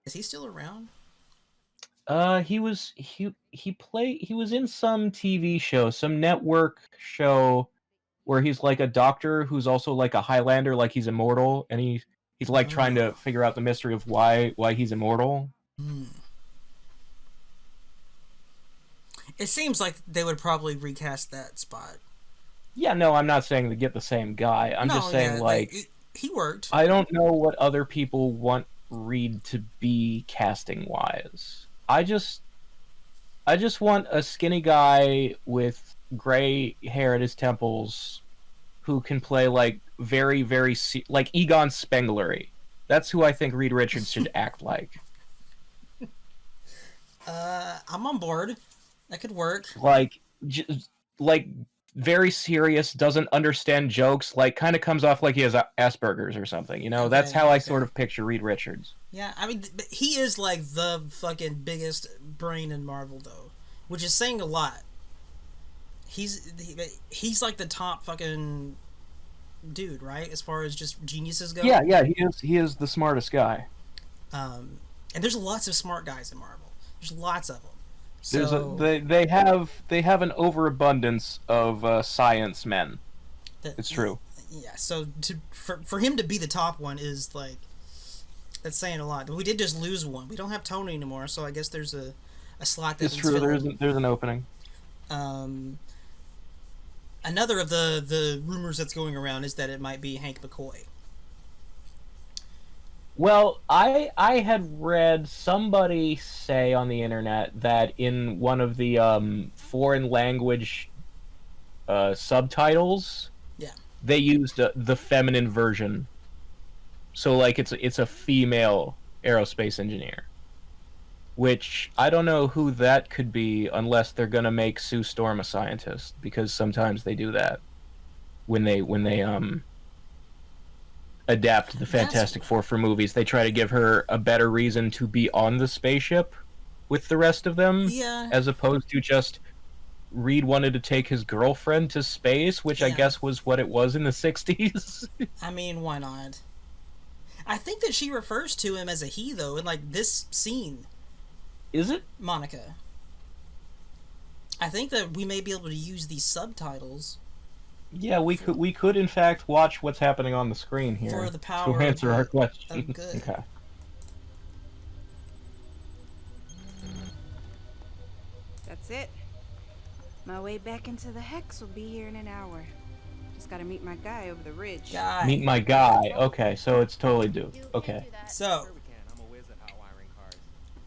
Is he still around? He was in some TV show, some network show where he's like a doctor who's also like a Highlander, like he's immortal, and he's like trying to figure out the mystery of why he's immortal. It seems like they would probably recast that spot. Yeah, no, I'm not saying to get the same guy. I'm just saying he worked. I don't know what other people want Reed to be casting wise. I just want a skinny guy with gray hair at his temples who can play like very, very like Egon Spenglery. That's who I think Reed Richards should act like. I'm on board. That could work. Like very serious, doesn't understand jokes, like kind of comes off like he has Asperger's or something. That's how I sort of picture Reed Richards. Yeah, I mean, he is like the fucking biggest brain in Marvel, though, which is saying a lot. He's like the top fucking dude, right? As far as just geniuses go. Yeah, he is the smartest guy. And there's lots of smart guys in Marvel. There's lots of them. So they have an overabundance of science men. It's true. Yeah. So for him to be the top one is like, that's saying a lot. But we did just lose one. We don't have Tony anymore, so I guess there's a slot that it's true. There's an opening. Another of the rumors that's going around is that it might be Hank McCoy. Well, I had read somebody say on the internet that in one of the foreign language subtitles, they used the feminine version. So like it's a female aerospace engineer, which I don't know who that could be unless they're gonna make Sue Storm a scientist, because sometimes they do that when they adapt the Fantastic Four for movies. They try to give her a better reason to be on the spaceship with the rest of them, as opposed to just Reed wanted to take his girlfriend to space, which I Yeah. guess was what it was in the 60s. I mean, why not? I think that she refers to him as a he, though, in like this scene, Is it? Monica. I think that we may be able to use these subtitles Yeah, we could in fact watch what's happening on the screen here for the power to answer our of question. good. Okay. That's it. My way back into the Hex will be here in an hour. Just gotta meet my guy over the ridge. Guy. Meet my guy. Okay, so it's totally due. Okay. So, Sure we can. I'm a whiz at hot wiring cars.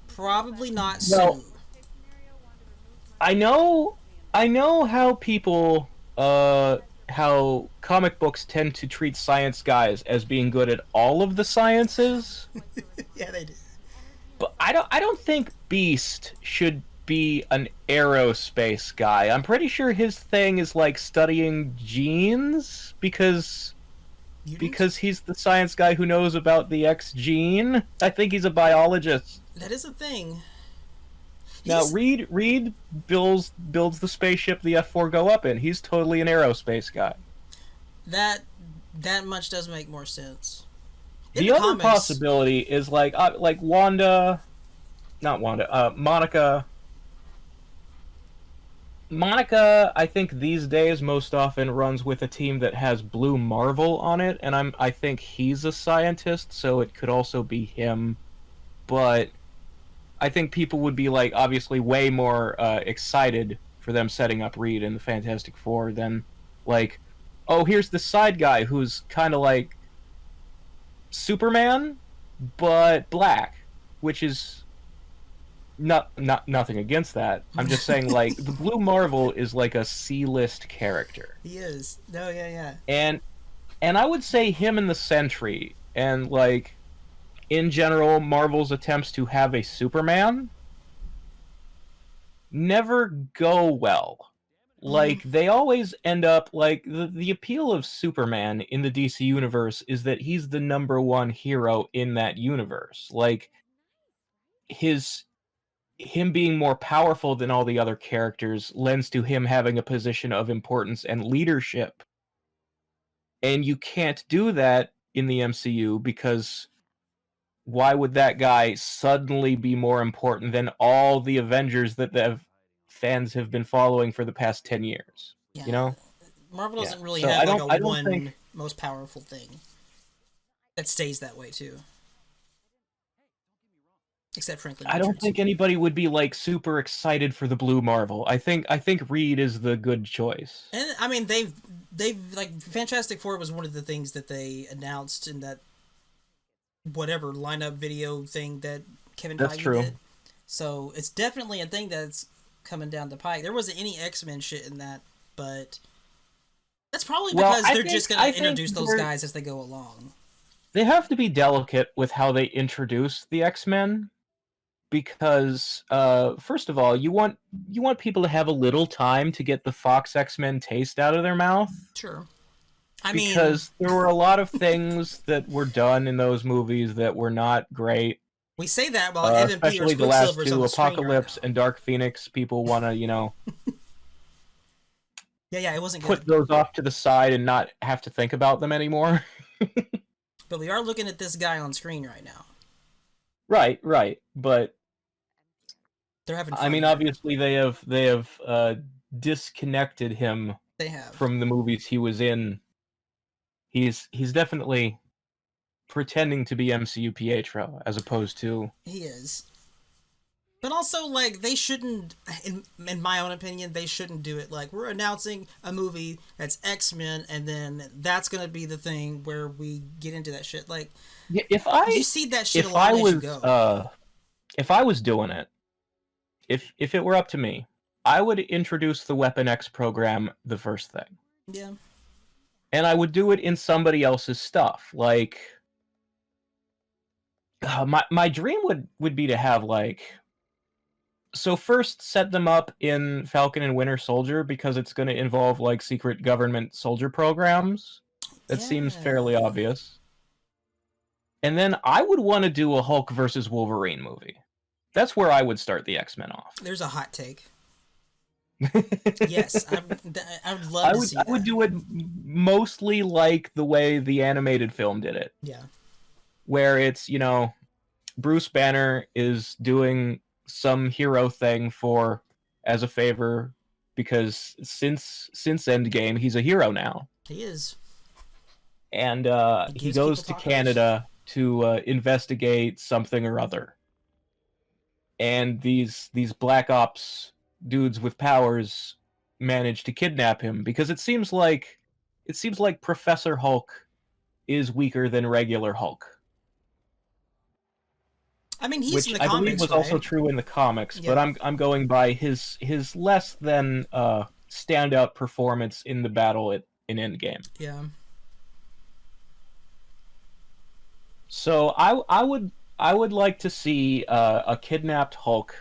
probably not Well- soon. I know how people how comic books tend to treat science guys as being good at all of the sciences, Yeah, they do. but I don't think Beast should be an aerospace guy. I'm pretty sure his thing is like studying genes because he's the science guy who knows about the X gene. I think he's a biologist. That is a thing. Now He's- Reed builds the spaceship the F4 go up in. He's totally an aerospace guy. that much does make more sense. In The other comics- possibility is like Monica. Monica, I think these days most often runs with a team that has Blue Marvel on it, and I think he's a scientist, so it could also be him. But I think people would be like obviously way more excited for them setting up Reed in the Fantastic Four than like, oh, here's the side guy who's kind of like Superman, but black, which is nothing against that. I'm just saying like the Blue Marvel is like a C-list character, He is. No, yeah. and I would say him and the Sentry and like in general Marvel's attempts to have a Superman never go well. Like they always end up like the appeal of Superman in the DC universe is that he's the #1 hero in that universe. Like him being more powerful than all the other characters lends to him having a position of importance and leadership. And you can't do that in the MCU because why would that guy suddenly be more important than all the Avengers that the fans have been following for the past 10 years? Yeah. You know? Marvel doesn't really So have I like don't a one think- most powerful thing that stays that way too. Except Franklin I don't Richards. think anybody would be like super excited for the Blue Marvel. I think Reed is the good choice. And I mean, they've like Fantastic Four was one of the things that they announced in that whatever lineup video thing that Kevin That's Feige true. did. So it's definitely a thing that's coming down the pike. There wasn't any X-Men shit in that, but that's probably Well, because I they're think- just I going to think introduce those they're- guys as they go along. They have to be delicate with how they introduce the X-Men because first of all, you want people to have a little time to get the Fox X-Men taste out of their mouth. Sure. I mean, Because there were a lot of things that were done in those movies that were not great. we say that while Evan Especially Peters the last Quicksilver's on two, the screen right Apocalypse now. and Dark Phoenix. People want to, Yeah, it wasn't put good. those off to the side and not have to think about them anymore. But we are looking at this guy on screen right now. Right. But They're having fun. I mean, here. obviously they have disconnected him They have. from the movies he was in. He's definitely pretending to be MCU Pietro as opposed to He is. But also, like, they shouldn't, in my own opinion, they shouldn't do it. Like, we're announcing a movie that's X-Men, and then that's going to be the thing where we get into that shit. Like, if you see that shit if I along as you was go. if I was doing it, if it were up to me, I would introduce the Weapon X program the first thing. Yeah. And I would do it in somebody else's stuff. Like my dream would be to have like, so first set them up in Falcon and Winter Soldier because it's going to involve like secret government soldier programs. That seems fairly Yeah. obvious. And then I would want to do a Hulk versus Wolverine movie. That's where I would start the X-Men off. There's a hot take. Yes, I would love to see that. I would do it mostly like the way the animated film did it, Yeah. where it's, you know, Bruce Banner is doing some hero thing as a favor, because since Endgame he's a hero now, He is. and he gives goes people to tacos. Canada to investigate something or other, and these Black Ops dudes with powers manage to kidnap him, because it seems like Professor Hulk is weaker than regular Hulk. I mean, he's Which in the I comics, believe was right? also true in the comics, Yeah. but I'm going by his less than standout performance in the battle in Endgame. Yeah. So I would like to see a kidnapped Hulk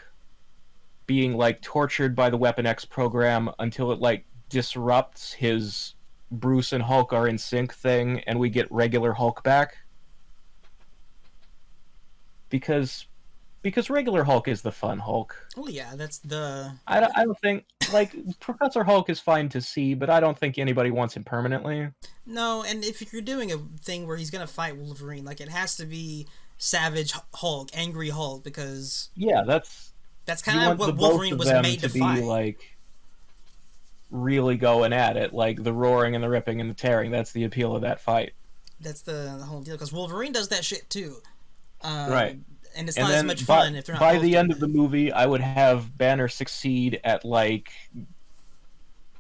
being like tortured by the Weapon X program until it like disrupts his Bruce and Hulk are in sync thing, and we get regular Hulk back. Because regular Hulk is the fun Hulk. Well, yeah, that's the... I don't think, like, Professor Hulk is fine to see, but I don't think anybody wants him permanently. No, and if you're doing a thing where he's gonna fight Wolverine, like, it has to be Savage Hulk, Angry Hulk, because... Yeah, that's kind of what Wolverine was made to fight. Like, really going at it, like the roaring and the ripping and the tearing. That's the appeal of that fight. That's the whole deal, because Wolverine does that shit, too. Right. And it's not as much fun if they're not... By the end of the movie, I would have Banner succeed at, like,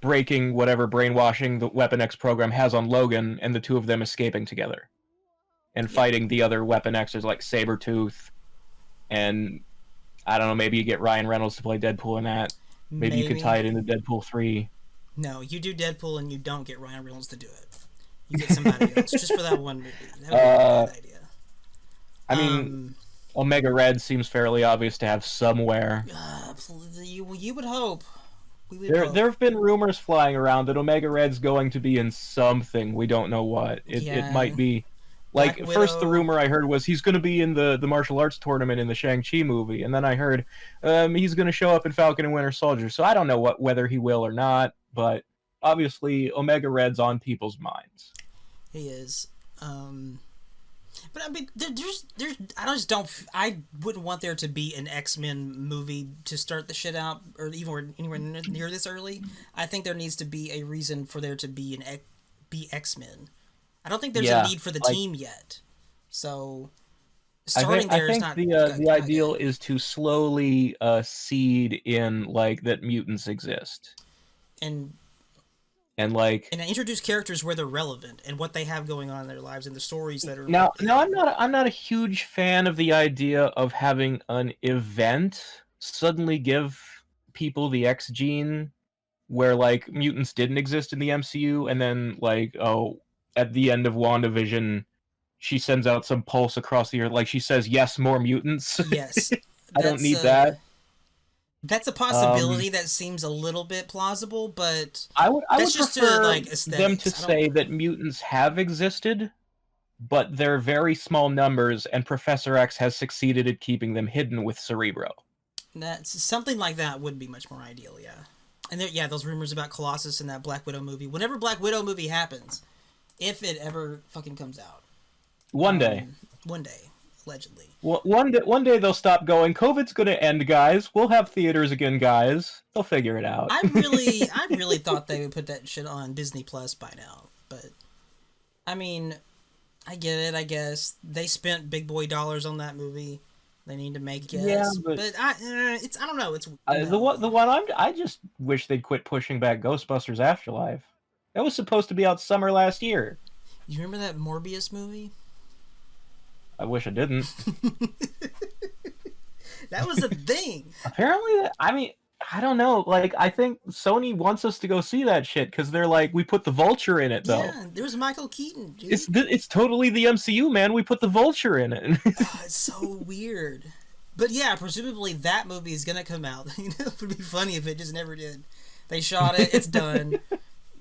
breaking whatever brainwashing the Weapon X program has on Logan, and the two of them escaping together. And fighting the other Weapon Xers, like Sabretooth, and, I don't know, maybe you get Ryan Reynolds to play Deadpool in that. Maybe you could tie it into Deadpool 3. No, you do Deadpool and you don't get Ryan Reynolds to do it. You get somebody else, just for that one movie. That would be a bad idea. I mean... Omega Red seems fairly obvious to have somewhere. You would hope. There have been rumors flying around that Omega Red's going to be in something. We don't know what. It might be... Like, first the rumor I heard was he's going to be in the martial arts tournament in the Shang-Chi movie, and then I heard he's going to show up in Falcon and Winter Soldier, so I don't know whether he will or not, but obviously Omega Red's on people's minds. He is. But I mean, I wouldn't want there to be an X-Men movie to start the shit out, or even anywhere near this early. I think there needs to be a reason for there to be X-Men. I don't think there's a need for the team yet. So starting there is not. The ideal is to slowly seed in like that mutants exist, and introduce characters where they're relevant and what they have going on in their lives and the stories that are... Now I'm not a huge fan of the idea of having an event suddenly give people the X gene where like mutants didn't exist in the MCU, and then like, oh, at the end of WandaVision she sends out some pulse across the earth, like she says, yes, more mutants. Yes. I don't need that. That's a possibility that seems a little bit plausible, but I would prefer them to say that mutants have existed, but they're very small numbers, and Professor X has succeeded at keeping them hidden with Cerebro. That's something like that would be much more ideal, yeah. And those rumors about Colossus in that Black Widow movie. Whenever Black Widow movie happens, if it ever fucking comes out, one day, allegedly. Well, one day they'll stop going, COVID's gonna end, guys. We'll have theaters again, guys. They'll figure it out. I really thought they would put that shit on Disney Plus by now. But, I mean, I get it, I guess. They spent big boy dollars on that movie. They need to make it. Yeah, but I don't know. It's the one I just wish they'd quit pushing back Ghostbusters Afterlife. That was supposed to be out summer last year. You remember that Morbius movie? I wish I didn't. That was a thing. Apparently, I mean, I don't know. Like, I think Sony wants us to go see that shit because they're like, we put the Vulture in it, though. Yeah, there's Michael Keaton, dude. It's totally the MCU, man. We put the Vulture in it. It's so weird. But yeah, presumably that movie is gonna come out. You know, it would be funny if it just never did. They shot it. It's done.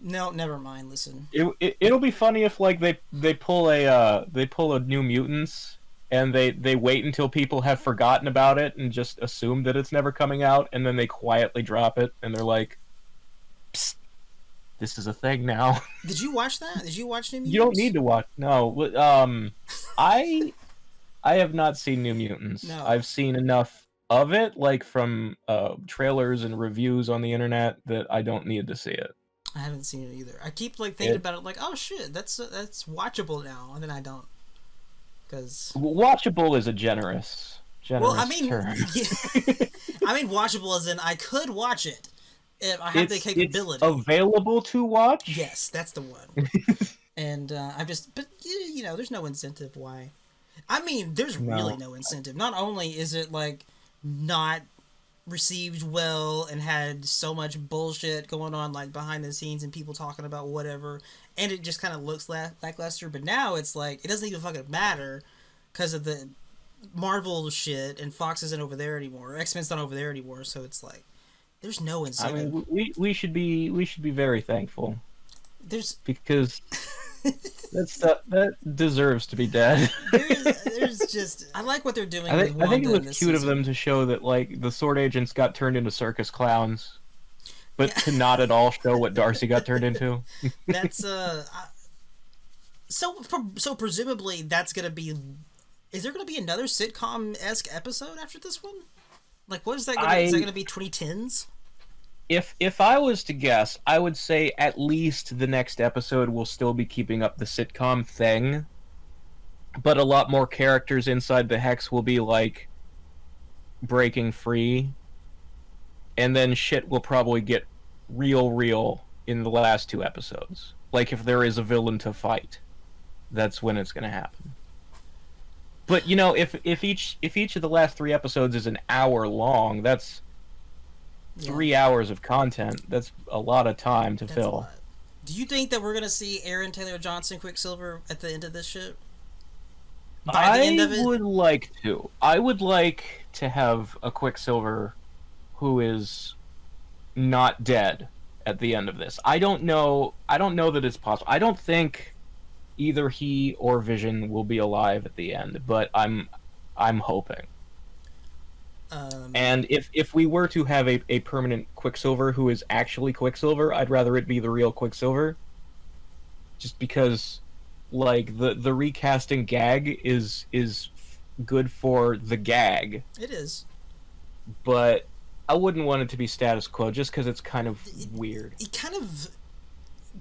No, never mind. Listen, it'll be funny if like they pull a New Mutants and they wait until people have forgotten about it and just assume that it's never coming out, and then they quietly drop it and they're like, this is a thing now. Did you watch that? Did you watch New Mutants? You don't need to watch. No, I have not seen New Mutants. No. I've seen enough of it, like from trailers and reviews on the internet, that I don't need to see it. I haven't seen it either. I keep like thinking about it, like, oh shit, that's watchable now, and then I don't. Because watchable is a generous well, I mean, term. Yeah, I mean watchable as in I could watch it if I have the capability. It's available to watch. Yes, that's the one. And but you know, there's no incentive why. I mean, there's really no incentive. Not only is it like not received well and had so much bullshit going on like behind the scenes and people talking about whatever, and it just kind of looks lackluster, but now it's like it doesn't even fucking matter because of the Marvel shit, and Fox isn't over there anymore, X-Men's not over there anymore, so it's like there's no incentive. I mean, we should be very thankful. Because that deserves to be dead. there's just I like what they're doing. I think it was cute of them to show that like the Sword Agents got turned into circus clowns, but to not at all show what Darcy got turned into. That's so presumably that's gonna be. Is there gonna be another sitcom-esque episode after this one? Like, what is that gonna? Is that gonna be 2010s? If I was to guess, I would say at least the next episode will still be keeping up the sitcom thing, but a lot more characters inside the Hex will be like breaking free, and then shit will probably get real in the last 2 episodes. Like if there is a villain to fight, that's when it's gonna happen. But you know, if each of the last 3 episodes is an hour long, that's 3 hours of content. That's a lot of time to fill. Do you think that we're gonna see Aaron Taylor Johnson Quicksilver at the end of this shit? I would like to. I would like to have a Quicksilver who is not dead at the end of this. I don't know that it's possible. I don't think either he or Vision will be alive at the end, but I'm hoping. And if we were to have a permanent Quicksilver who is actually Quicksilver, I'd rather it be the real Quicksilver. Just because, like, the recasting gag is good for the gag. It is. But I wouldn't want it to be status quo, just because it's kind of weird. It kind of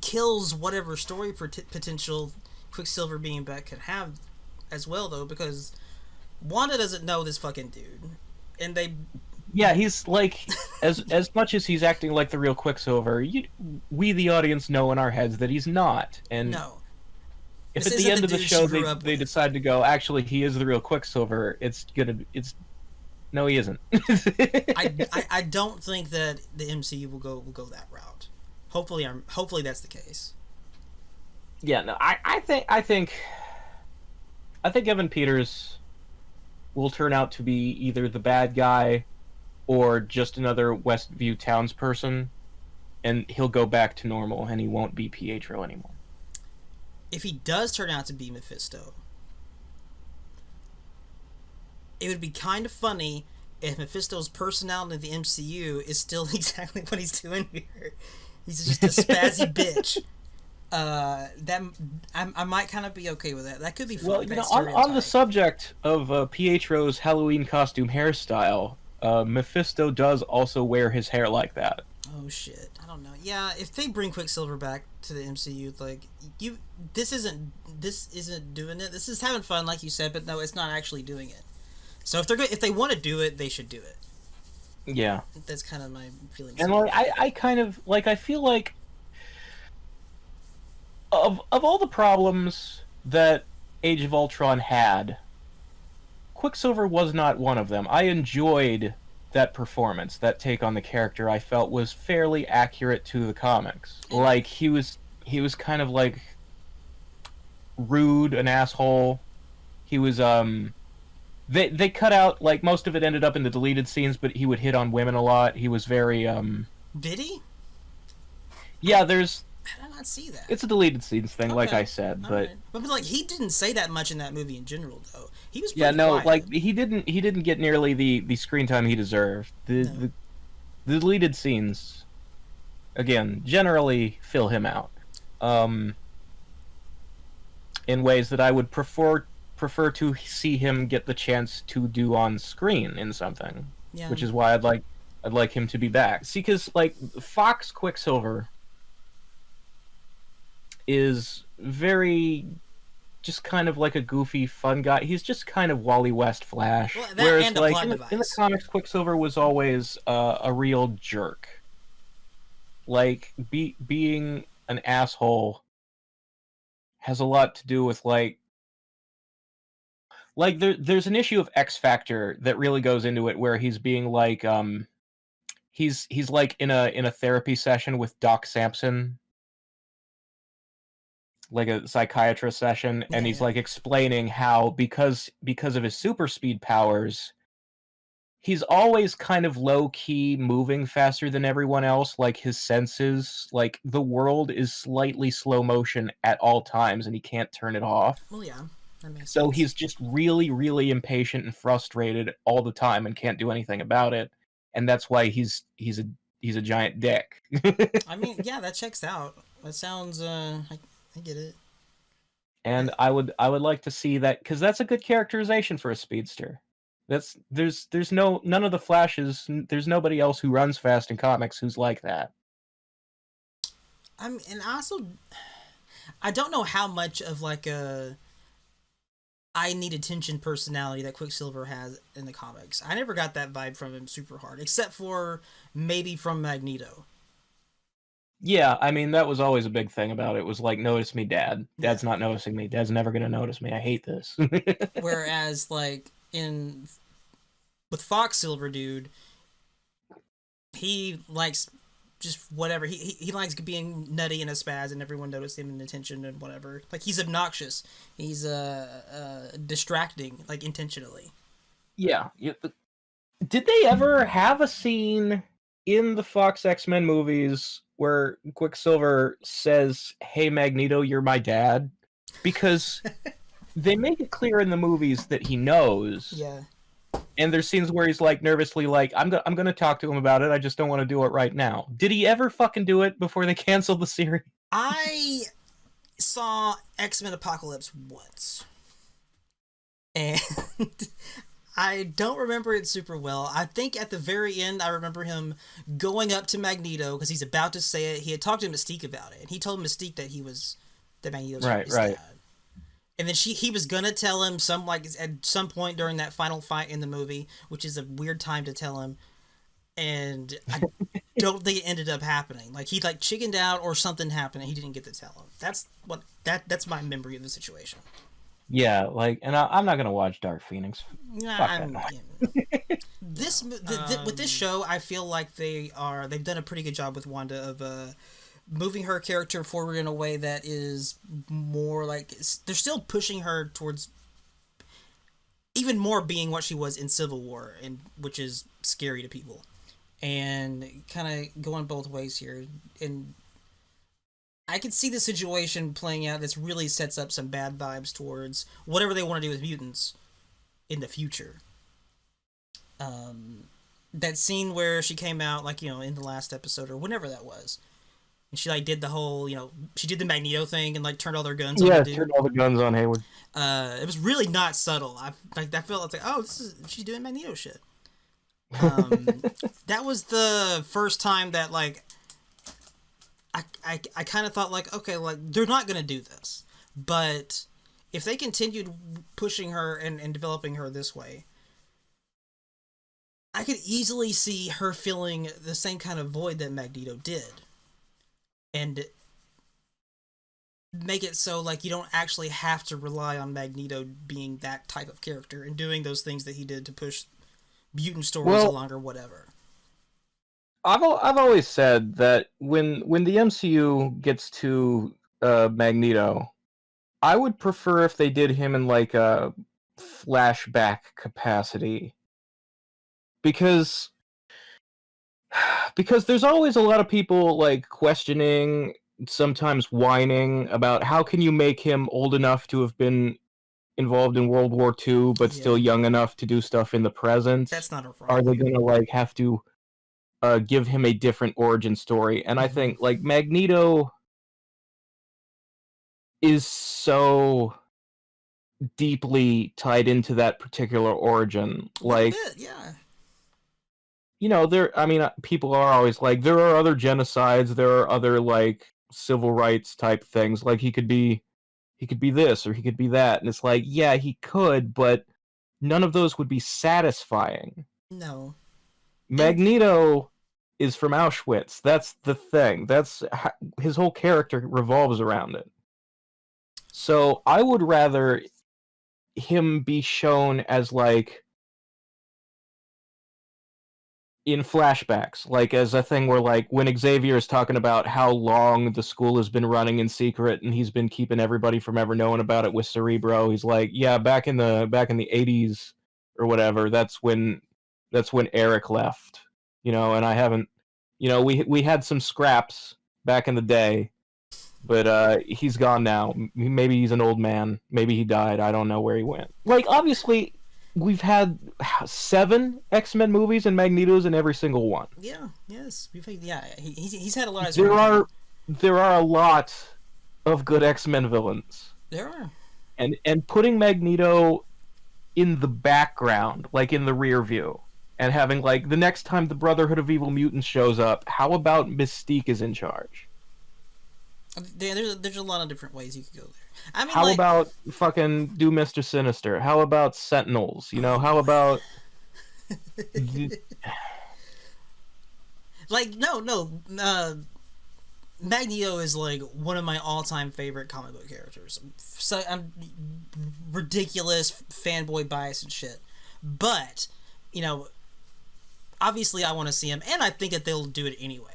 kills whatever story potential Quicksilver being back could have as well, though, because Wanda doesn't know this fucking dude. And he's like, as much as he's acting like the real Quicksilver, we the audience know in our heads that he's not. And no, if at the end of the show they decide to go, actually he is the real Quicksilver, no, he isn't. I don't think that the MCU will go that route. Hopefully that's the case. Yeah, no, I think Evan Peters will turn out to be either the bad guy or just another Westview townsperson, and he'll go back to normal and he won't be Pietro anymore. If he does turn out to be Mephisto, it would be kind of funny if Mephisto's personality in the MCU is still exactly what he's doing here. He's just a spazzy bitch. I might kind of be okay with that. That could be fun. Well, you know, on the subject of Pietro's Halloween costume hairstyle, Mephisto does also wear his hair like that. Oh shit! I don't know. Yeah, if they bring Quicksilver back to the MCU, like this isn't doing it. This is having fun, like you said, but no, it's not actually doing it. So if they want to do it, they should do it. Yeah, that's kind of my feeling. And like, I kind of like, I feel like of all the problems that Age of Ultron had, Quicksilver was not one of them. I enjoyed that performance, that take on the character. I felt was fairly accurate to the comics. Like he was kind of like rude, an asshole. He was they cut out, like, most of it ended up in the deleted scenes, but he would hit on women a lot. He was very Did he? Yeah, there's I did not see that. It's a deleted scenes thing, like I said, but right. But like he didn't say that much in that movie in general, though. He was quiet. Like he didn't get nearly the screen time he deserved. The deleted scenes, again, generally fill him out. In ways that I would prefer to see him get the chance to do on screen in something. Yeah. Which is why I'd like him to be back. See, because like Fox Quicksilver is very just kind of like a goofy, fun guy. He's just kind of Wally West Flash. Well, that whereas and a like plot in the device. comics, Quicksilver was always a real jerk. Like being an asshole has a lot to do with like there's an issue of X Factor that really goes into it where he's being like he's like in a therapy session with Doc Samson, like a psychiatrist session, and he's like explaining how because of his super speed powers, he's always kind of low key moving faster than everyone else. Like his senses, like the world is slightly slow motion at all times, and he can't turn it off. Well, yeah, that makes So sense. he's just really, really impatient and frustrated all the time and can't do anything about it, and that's why he's a giant dick. I mean, yeah, that checks out. That sounds. I get it. And I would like to see that because that's a good characterization for a speedster. There's none of the Flashes. There's nobody else who runs fast in comics who's like that. And I don't know how much of like a I need attention personality that Quicksilver has in the comics. I never got that vibe from him super hard, except for maybe from Magneto. Yeah, I mean, that was always a big thing about it, was like, notice me, Dad. Dad's not noticing me. Dad's never going to notice me. I hate this. Whereas, like, with Fox Silver Dude, he likes just whatever. He likes being nutty and a spaz and everyone notices him and attention and whatever. Like, he's obnoxious. He's distracting, like, intentionally. Yeah. Did they ever have a scene in the Fox X-Men movies where Quicksilver says, "Hey Magneto, you're my dad"? Because they make it clear in the movies that he knows. Yeah. And there's scenes where he's like nervously like, I'm gonna talk to him about it. I just don't want to do it right now. Did he ever fucking do it before they canceled the series? I saw X-Men Apocalypse once. And I don't remember it super well. I think at the very end, I remember him going up to Magneto because he's about to say it. He had talked to Mystique about it, and he told Mystique that Magneto was his dad. And then he was gonna tell him at some point during that final fight in the movie, which is a weird time to tell him. And I don't think it ended up happening. Like he chickened out or something happened, and he didn't get to tell him. That's my memory of the situation. Yeah, like, and I'm not gonna watch Dark Phoenix. With this show, I feel like they've done a pretty good job with Wanda of moving her character forward in a way that is more like they're still pushing her towards even more being what she was in Civil War, and which is scary to people, and kind of going both ways here. And I could see the situation playing out. This really sets up some bad vibes towards whatever they want to do with mutants in the future. That scene where she came out, in the last episode or whenever that was, and she did the whole, she did the Magneto thing and turned all their guns on the dude. Turned all the guns on Hayward. It was really not subtle. I felt like, oh, she's doing Magneto shit. That was the first time that I kind of thought okay, they're not gonna do this, but if they continued pushing her and developing her this way, I could easily see her feeling the same kind of void that Magneto did, and make it so you don't actually have to rely on Magneto being that type of character and doing those things that he did to push mutant stories along or whatever. I've always said that when the MCU gets to Magneto, I would prefer if they did him in a flashback capacity, because there's always a lot of people questioning, sometimes whining about how can you make him old enough to have been involved in World War II but still young enough to do stuff in the present. That's not a problem. Are they gonna have to give him a different origin story. And I think like Magneto is so deeply tied into that particular origin. Like, a bit, yeah. you know, people are always like, there are other genocides, there are other like civil rights type things. Like he could be this or he could be that, and it's like, yeah, he could, but none of those would be satisfying. No. Magneto is from Auschwitz. That's the thing. His whole character revolves around it. So I would rather him be shown as like in flashbacks, like as a thing where like when Xavier is talking about how long the school has been running in secret and he's been keeping everybody from ever knowing about it with Cerebro, he's like, yeah, back in the 80s or whatever, that's when Eric left, you know, and I haven't, you know, we had some scraps back in the day, but he's gone now. Maybe he's an old man, maybe he died, I don't know where he went. Like, obviously we've had 7 X-Men movies and Magneto's in every single one. Yeah, yes. He's had a lot of... There are a lot of good X-Men villains. There are. And putting Magneto in the background, like in the rear view, and having like the next time the Brotherhood of Evil Mutants shows up, how about Mystique is in charge? There's a lot of different ways you could go there. I mean, how about fucking do Mr. Sinister? How about Sentinels? You know, how about like Magneto is like one of my all-time favorite comic book characters. So I'm ridiculous fanboy bias and shit, but you know, obviously I want to see him, and I think that they'll do it anyway.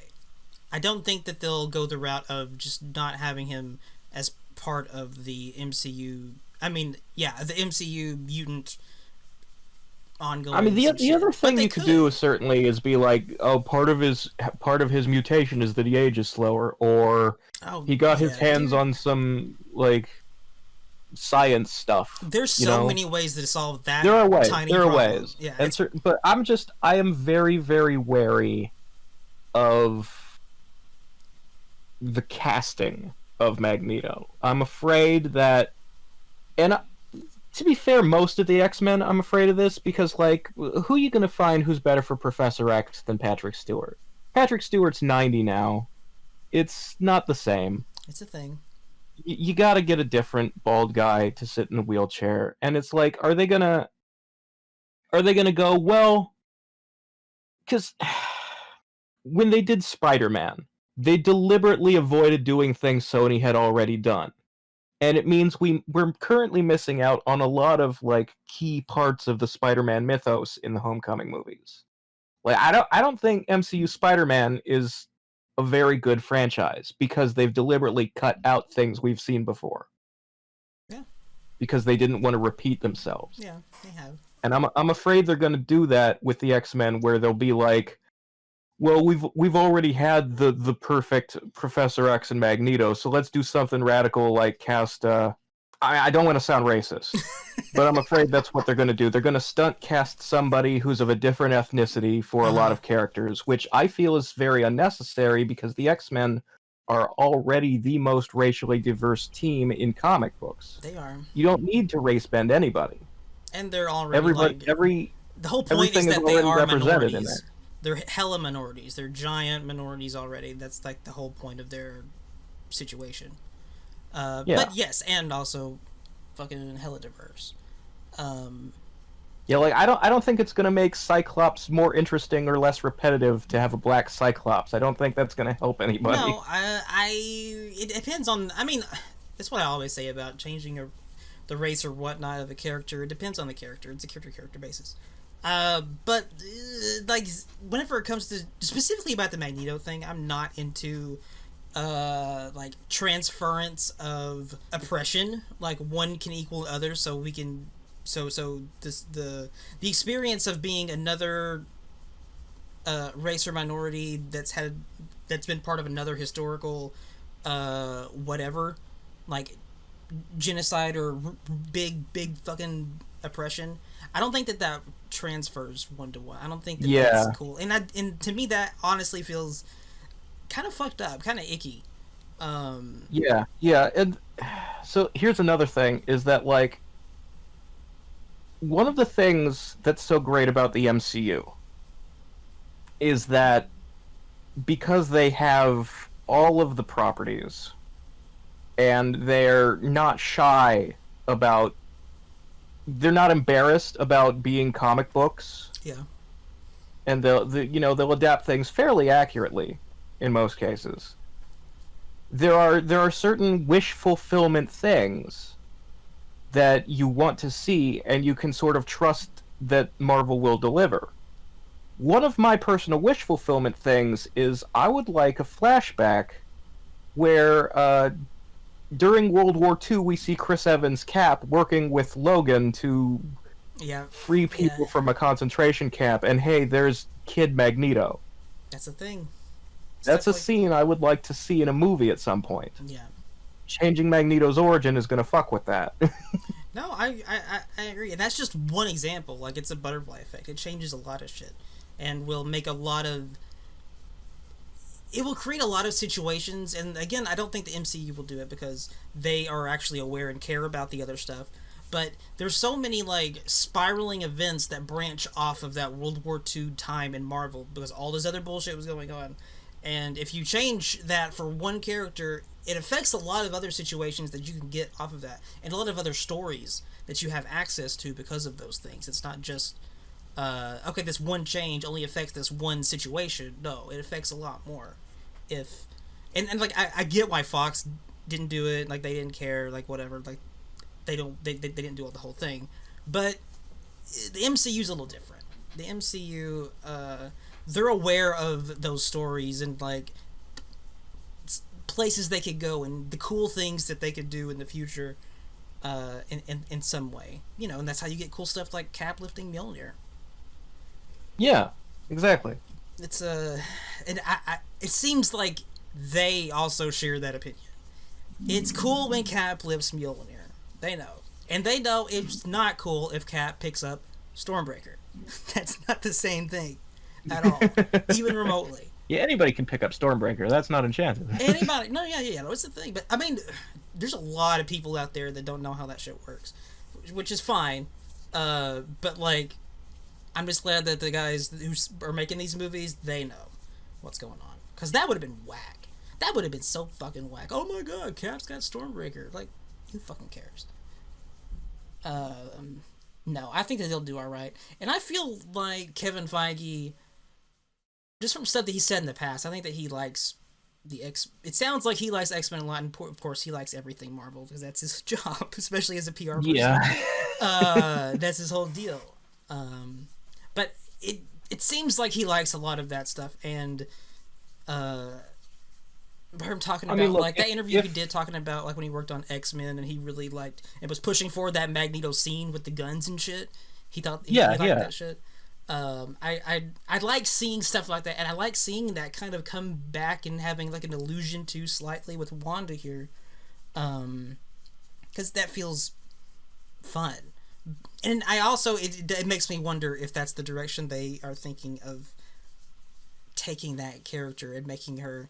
I don't think that they'll go the route of just not having him as part of the MCU. I mean, yeah, the MCU mutant ongoing. I mean, the other thing you could do certainly is be like, oh, part of his mutation is that he ages slower, or he got his hands on some like science stuff. There's so many ways to solve that. There are ways. Tiny there are problem. ways. Yeah, but I am very, very wary of the casting of Magneto. I'm afraid that, and to be fair, most of the X-Men, I'm afraid of this, because like, who are you gonna find who's better for Professor X than Patrick Stewart? Patrick Stewart's 90 now. It's not the same. It's a thing. You gotta get a different bald guy to sit in a wheelchair, and it's like, are they gonna go, well, because when they did Spider-Man, they deliberately avoided doing things Sony had already done. And it means we're currently missing out on a lot of like key parts of the Spider-Man mythos in the Homecoming movies. Like I don't think MCU Spider-Man is a very good franchise because they've deliberately cut out things we've seen before. Yeah. Because they didn't want to repeat themselves. Yeah, they have. And I'm afraid they're going to do that with the X-Men, where they'll be like, well, we've already had the perfect Professor X and Magneto, so let's do something radical like cast. I don't want to sound racist, but I'm afraid that's what they're going to do. They're going to stunt cast somebody who's of a different ethnicity for a lot of characters, which I feel is very unnecessary because the X-Men are already the most racially diverse team in comic books. They are. You don't need to race bend anybody. And they're already the whole point is that they are minorities. They're hella minorities. They're giant minorities already. That's like the whole point of their situation. But yes, and also fucking hella diverse. Yeah, like I don't think it's gonna make Cyclops more interesting or less repetitive to have a black Cyclops. I don't think that's gonna help anybody. No, it depends on. I mean, that's what I always say about changing the race or whatnot of a character. It depends on the character. It's a character basis. But like whenever it comes to specifically about the Magneto thing, I'm not into like transference of oppression. Like one can equal the other, so we can the experience of being another race or minority that's been part of another historical whatever, like genocide or big fucking oppression. I don't think that transfers one to one. I don't think that Yeah. that's cool. And to me, that honestly feels kind of fucked up, kind of icky. Yeah, and so here's another thing, is that, like, one of the things that's so great about the MCU is that because they have all of the properties, and they're not shy about... They're not embarrassed about being comic books, Yeah. and they'll adapt things fairly accurately in most cases. There are certain wish fulfillment things that you want to see, and you can sort of trust that Marvel will deliver. One of my personal wish fulfillment things is I would like a flashback where during World War II we see Chris Evans' Cap working with Logan to free people from a concentration camp, and hey, there's Kid Magneto. That's a thing. That's a scene I would like to see in a movie at some point. Yeah. Changing Magneto's origin is going to fuck with that. No, I agree. And that's just one example. Like, it's a butterfly effect. It changes a lot of shit. And will make a lot of... It will create a lot of situations. And again, I don't think the MCU will do it because they are actually aware and care about the other stuff. But there's so many, like, spiraling events that branch off of that World War II time in Marvel because all this other bullshit was going on. And if you change that for one character, it affects a lot of other situations that you can get off of that, and a lot of other stories that you have access to because of those things. It's not just, okay, this one change only affects this one situation. No, it affects a lot more. And like, I get why Fox didn't do it, like, they didn't care, like, whatever, like, they didn't do the whole thing. But the MCU's a little different. The MCU, they're aware of those stories and, like, places they could go and the cool things that they could do in the future in some way. You know, and that's how you get cool stuff like Cap lifting Mjolnir. Yeah, exactly. It's and it seems like they also share that opinion. It's cool when Cap lifts Mjolnir. They know. And they know it's not cool if Cap picks up Stormbreaker. That's not the same thing at all, even remotely. Yeah, anybody can pick up Stormbreaker. That's not enchanted. Anybody? No, yeah. No, it's the thing. But I mean, there's a lot of people out there that don't know how that shit works, which is fine. But like, I'm just glad that the guys who are making these movies, they know what's going on, because that would have been whack. That would have been so fucking whack. Oh my god, Cap's got Stormbreaker. Like, who fucking cares? No, I think that they'll do all right, and I feel like Kevin Feige, just from stuff that he said in the past, I think that he likes it sounds like he likes X-Men a lot, and of course he likes everything Marvel, because that's his job, especially as a PR person. Yeah. That's his whole deal. But it seems like he likes a lot of that stuff, and him talking about, look, like, that interview he did talking about, like, when he worked on X-Men, and he really liked and was pushing for that Magneto scene with the guns and shit. He thought he liked that shit. I like seeing stuff like that, and I like seeing that kind of come back and having, like, an allusion to slightly with Wanda here, because that feels fun. And I also, it makes me wonder if that's the direction they are thinking of taking that character and making her,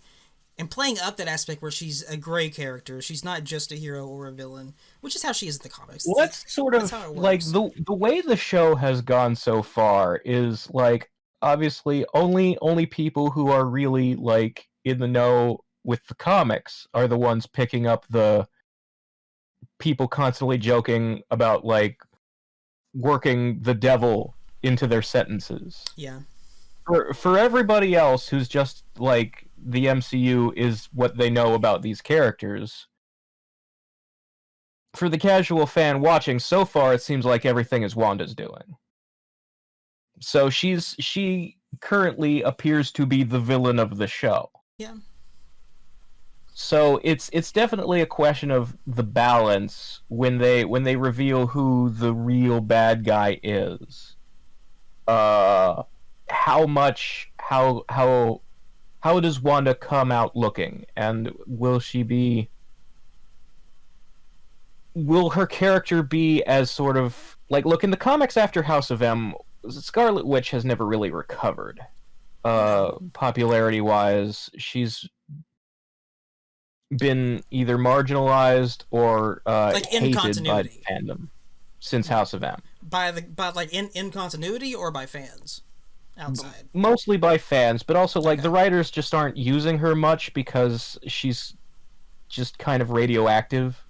and playing up that aspect where she's a gray character. She's not just a hero or a villain, which is how she is in the comics. Well, that's sort of like the way the show has gone so far is, like, obviously only people who are really, like, in the know with the comics are the ones picking up the people constantly joking about, like, working the devil into their sentences. Yeah. For everybody else who's just, like, the MCU is what they know about these characters, for the casual fan watching, so far it seems like everything is Wanda's doing. So she currently appears to be the villain of the show. Yeah. So it's definitely a question of the balance when they reveal who the real bad guy is. How does Wanda come out looking, and will she be will her character be as sort of like, look, in the comics after House of M, Scarlet Witch has never really recovered. Popularity wise, she's been either marginalized or Like in hated by continuity. fandom since House of M. By like in continuity or by fans outside. Mostly by fans, but also like Okay. the writers just aren't using her much because she's just kind of radioactive.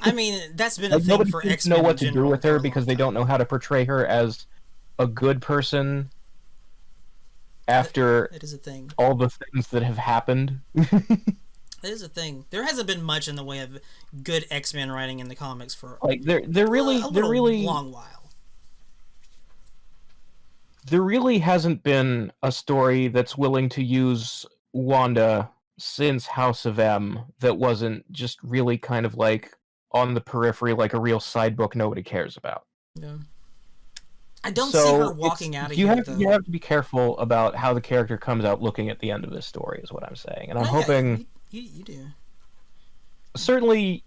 I mean, that's been a Like, thing nobody for seems to X-Men know what in to do general with for her a because long they don't time. know how to portray her as a good person after It is a thing. all the things that have happened. It is a thing. There hasn't been much in the way of good X-Men writing in the comics for Like they're a little really long while. there really hasn't been a story that's willing to use Wanda since House of M that wasn't just really kind of like on the periphery, like a real side book nobody cares about. Yeah. I don't see her So walking out of you here have though. you have to be careful about how the character comes out looking at the end of this story, is what I'm saying, and I'm No, yeah, hoping you do. certainly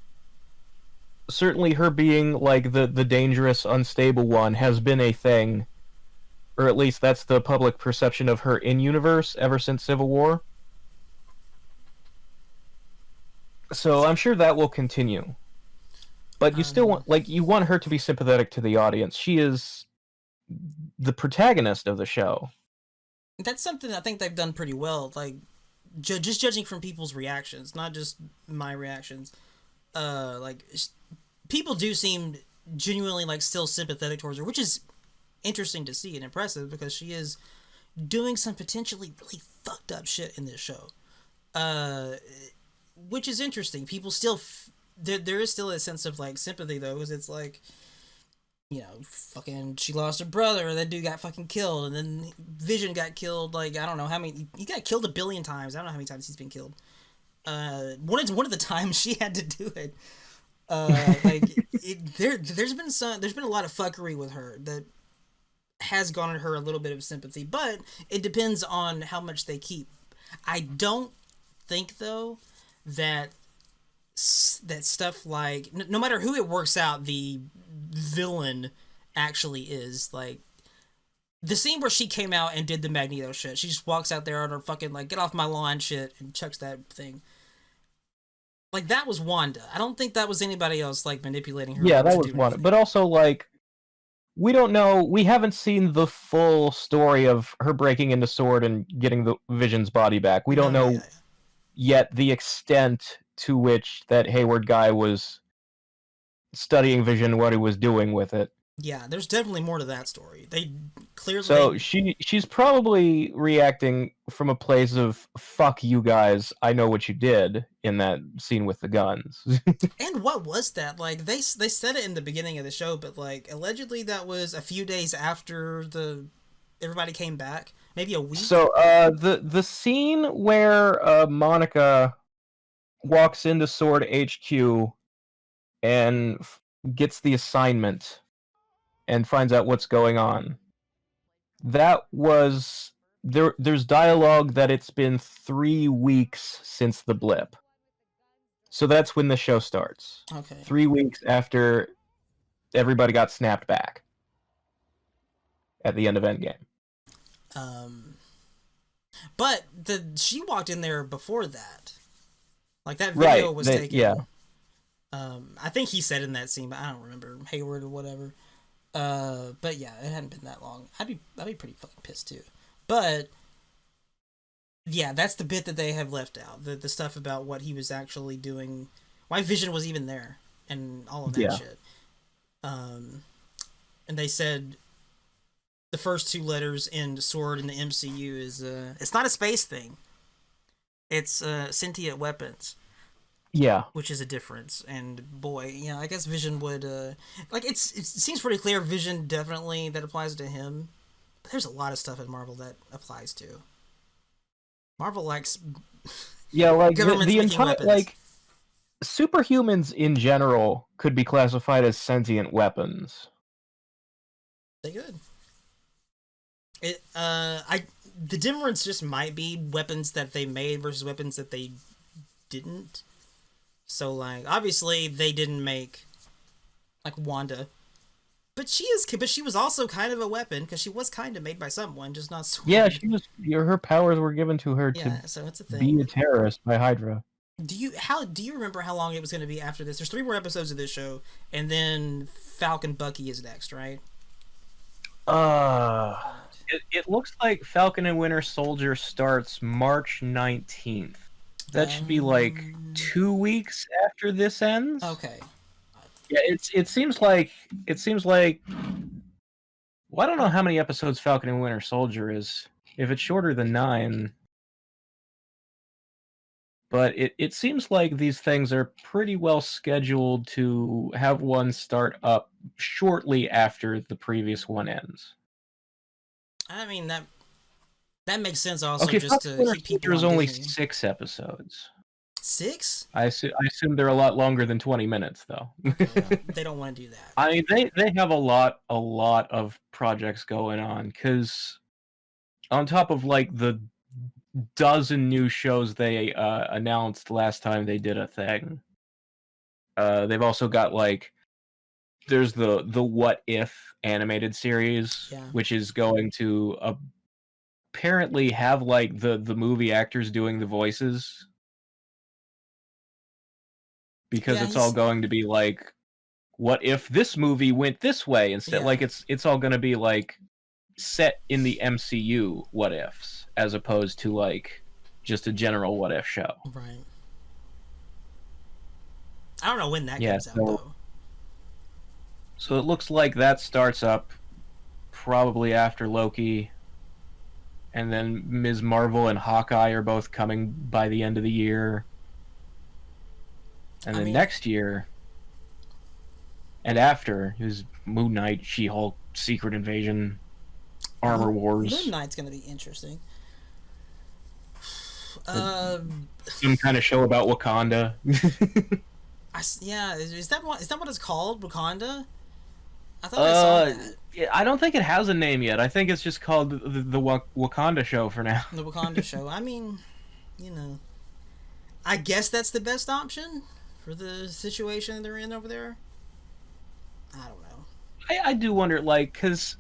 her being like the dangerous, unstable one has been a thing, or at least that's the public perception of her in universe ever since Civil War. So I'm sure that will continue. But you still want her to be sympathetic to the audience. She is the protagonist of the show. That's something I think they've done pretty well. Like, just judging from people's reactions, not just my reactions. People do seem genuinely like still sympathetic towards her, which is interesting to see and impressive because she is doing some potentially really fucked up shit in this show. Which is interesting. People still there is still a sense of like sympathy though, because it's like, you know, fucking she lost her brother, and that dude got fucking killed, and then Vision got killed. Like, I don't know how many, he got killed 1 billion times. I don't know how many times he's been killed. One of the times she had to do it. There's been a lot of fuckery with her that has garnered her a little bit of sympathy, but it depends on how much they keep. I don't think though that stuff like no matter who it works out, the villain actually is like the scene where she came out and did the Magneto shit. She just walks out there on her fucking like get off my lawn shit and chucks that thing. Like, that was Wanda. I don't think that was anybody else like manipulating her. Yeah, that was Wanda. But also, like, we don't know. We haven't seen the full story of her breaking into Sword and getting the Vision's body back. We don't know yet the extent to which that Hayward guy was studying Vision, what he was doing with it. Yeah, there's definitely more to that story. They clearly... So she's probably reacting from a place of, fuck you guys, I know what you did in that scene with the guns. And what was that? Like, they said it in the beginning of the show, but, like, allegedly that was a few days after everybody came back. Maybe a week? So, the scene where Monica walks into Sword HQ and gets the assignment and finds out what's going on. That was there's dialogue that it's been 3 weeks since the blip. So that's when the show starts. Okay. 3 weeks after everybody got snapped back at the end of Endgame. But she walked in there before that. Like, that video was taken. Yeah. I think he said in that scene, but I don't remember, Hayward or whatever. But yeah, it hadn't been that long. I'd be pretty fucking pissed too. But yeah, that's the bit that they have left out. The stuff about what he was actually doing, why Vision was even there, and all of that shit. And they said the first 2 letters in Sword in the MCU is it's not a space thing. It's sentient weapons. Yeah. Which is a difference. And boy, you know, I guess Vision would like it seems pretty clear Vision definitely that applies to him. But there's a lot of stuff in Marvel that applies to. Marvel likes like governments the making entire weapons. like superhumans in general could be classified as sentient weapons. They could. The difference just might be weapons that they made versus weapons that they didn't. So, like, obviously they didn't make like Wanda. But she was also kind of a weapon because she was kind of made by someone, just not Sword. Yeah, she was. Her powers were given to her to so it's a be thing. a terrorist by Hydra. Do you remember how long it was going to be after this? There's 3 more episodes of this show, and then Falcon Bucky is next, right? It looks like Falcon and Winter Soldier starts March 19th. That should be like 2 weeks after this ends. Okay. Yeah, it seems like well, I don't know how many episodes Falcon and Winter Soldier is. If it's shorter than 9. But it seems like these things are pretty well scheduled to have one start up shortly after the previous one ends. I mean that makes sense also, Okay, just to keep people There's on only Disney. 6 episodes. 6? I assume they're a lot longer than 20 minutes, though. They don't want to do that. I mean, they have a lot of projects going on, because on top of like the dozen new shows they announced last time they did a thing, they've also got like there's the What If animated series, which is going to apparently have like the movie actors doing the voices. Because it's all going to be like, what if this movie went this way instead? Like it's all going to be like set in the MCU what ifs, as opposed to like just a general what if show. Right. I don't know when that comes out though. So it looks like that starts up probably after Loki, and then Ms. Marvel and Hawkeye are both coming by the end of the year. And then next year, and after, is Moon Knight, She-Hulk, Secret Invasion, Armor Wars. Moon Knight's gonna be interesting. Some kind of show about Wakanda. Is that what it's called? Wakanda? I thought I saw that. I don't think it has a name yet. I think it's just called the Wakanda show for now. The Wakanda show. I mean, I guess that's the best option for the situation they're in over there. I don't know. I do wonder, like, because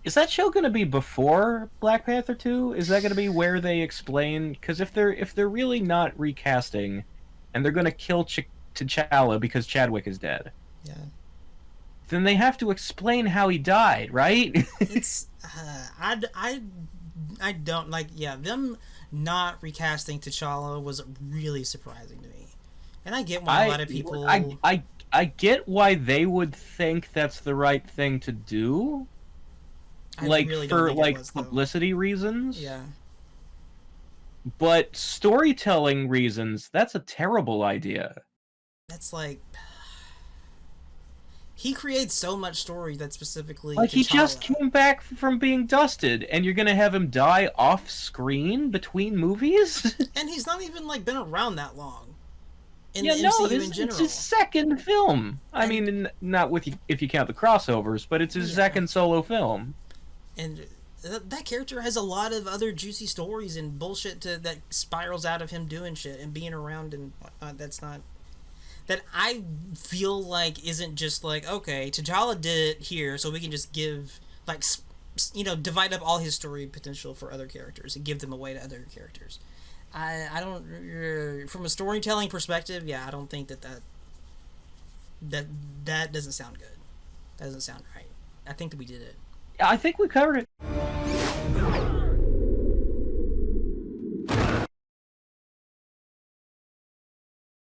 is that show going to be before Black Panther 2? Is that going to be where they explain? Because if they're really not recasting, and they're going to kill T'Challa because Chadwick is dead, then they have to explain how he died, right? It's I don't like them not recasting T'Challa was really surprising to me. And I get why a lot of people... I get why they would think that's the right thing to do. Like, really for, like, publicity reasons. Yeah. But storytelling reasons, that's a terrible idea. That's like... He creates so much story that specifically like, T'Challa. He just came back from being dusted, and you're gonna have him die off-screen between movies? And he's not even, like, been around that long. In the MCU in general. It's his second film. I mean, not if you count the crossovers, but it's his second solo film. And that character has a lot of other juicy stories and bullshit that spirals out of him doing shit and being around and whatnot. That I feel like isn't just like, okay, T'Challa did it here, so we can just give, like, divide up all his story potential for other characters and give them away to other characters. I don't, from a storytelling perspective, I don't think that doesn't sound good. That doesn't sound right. I think that we did it. I think we covered it.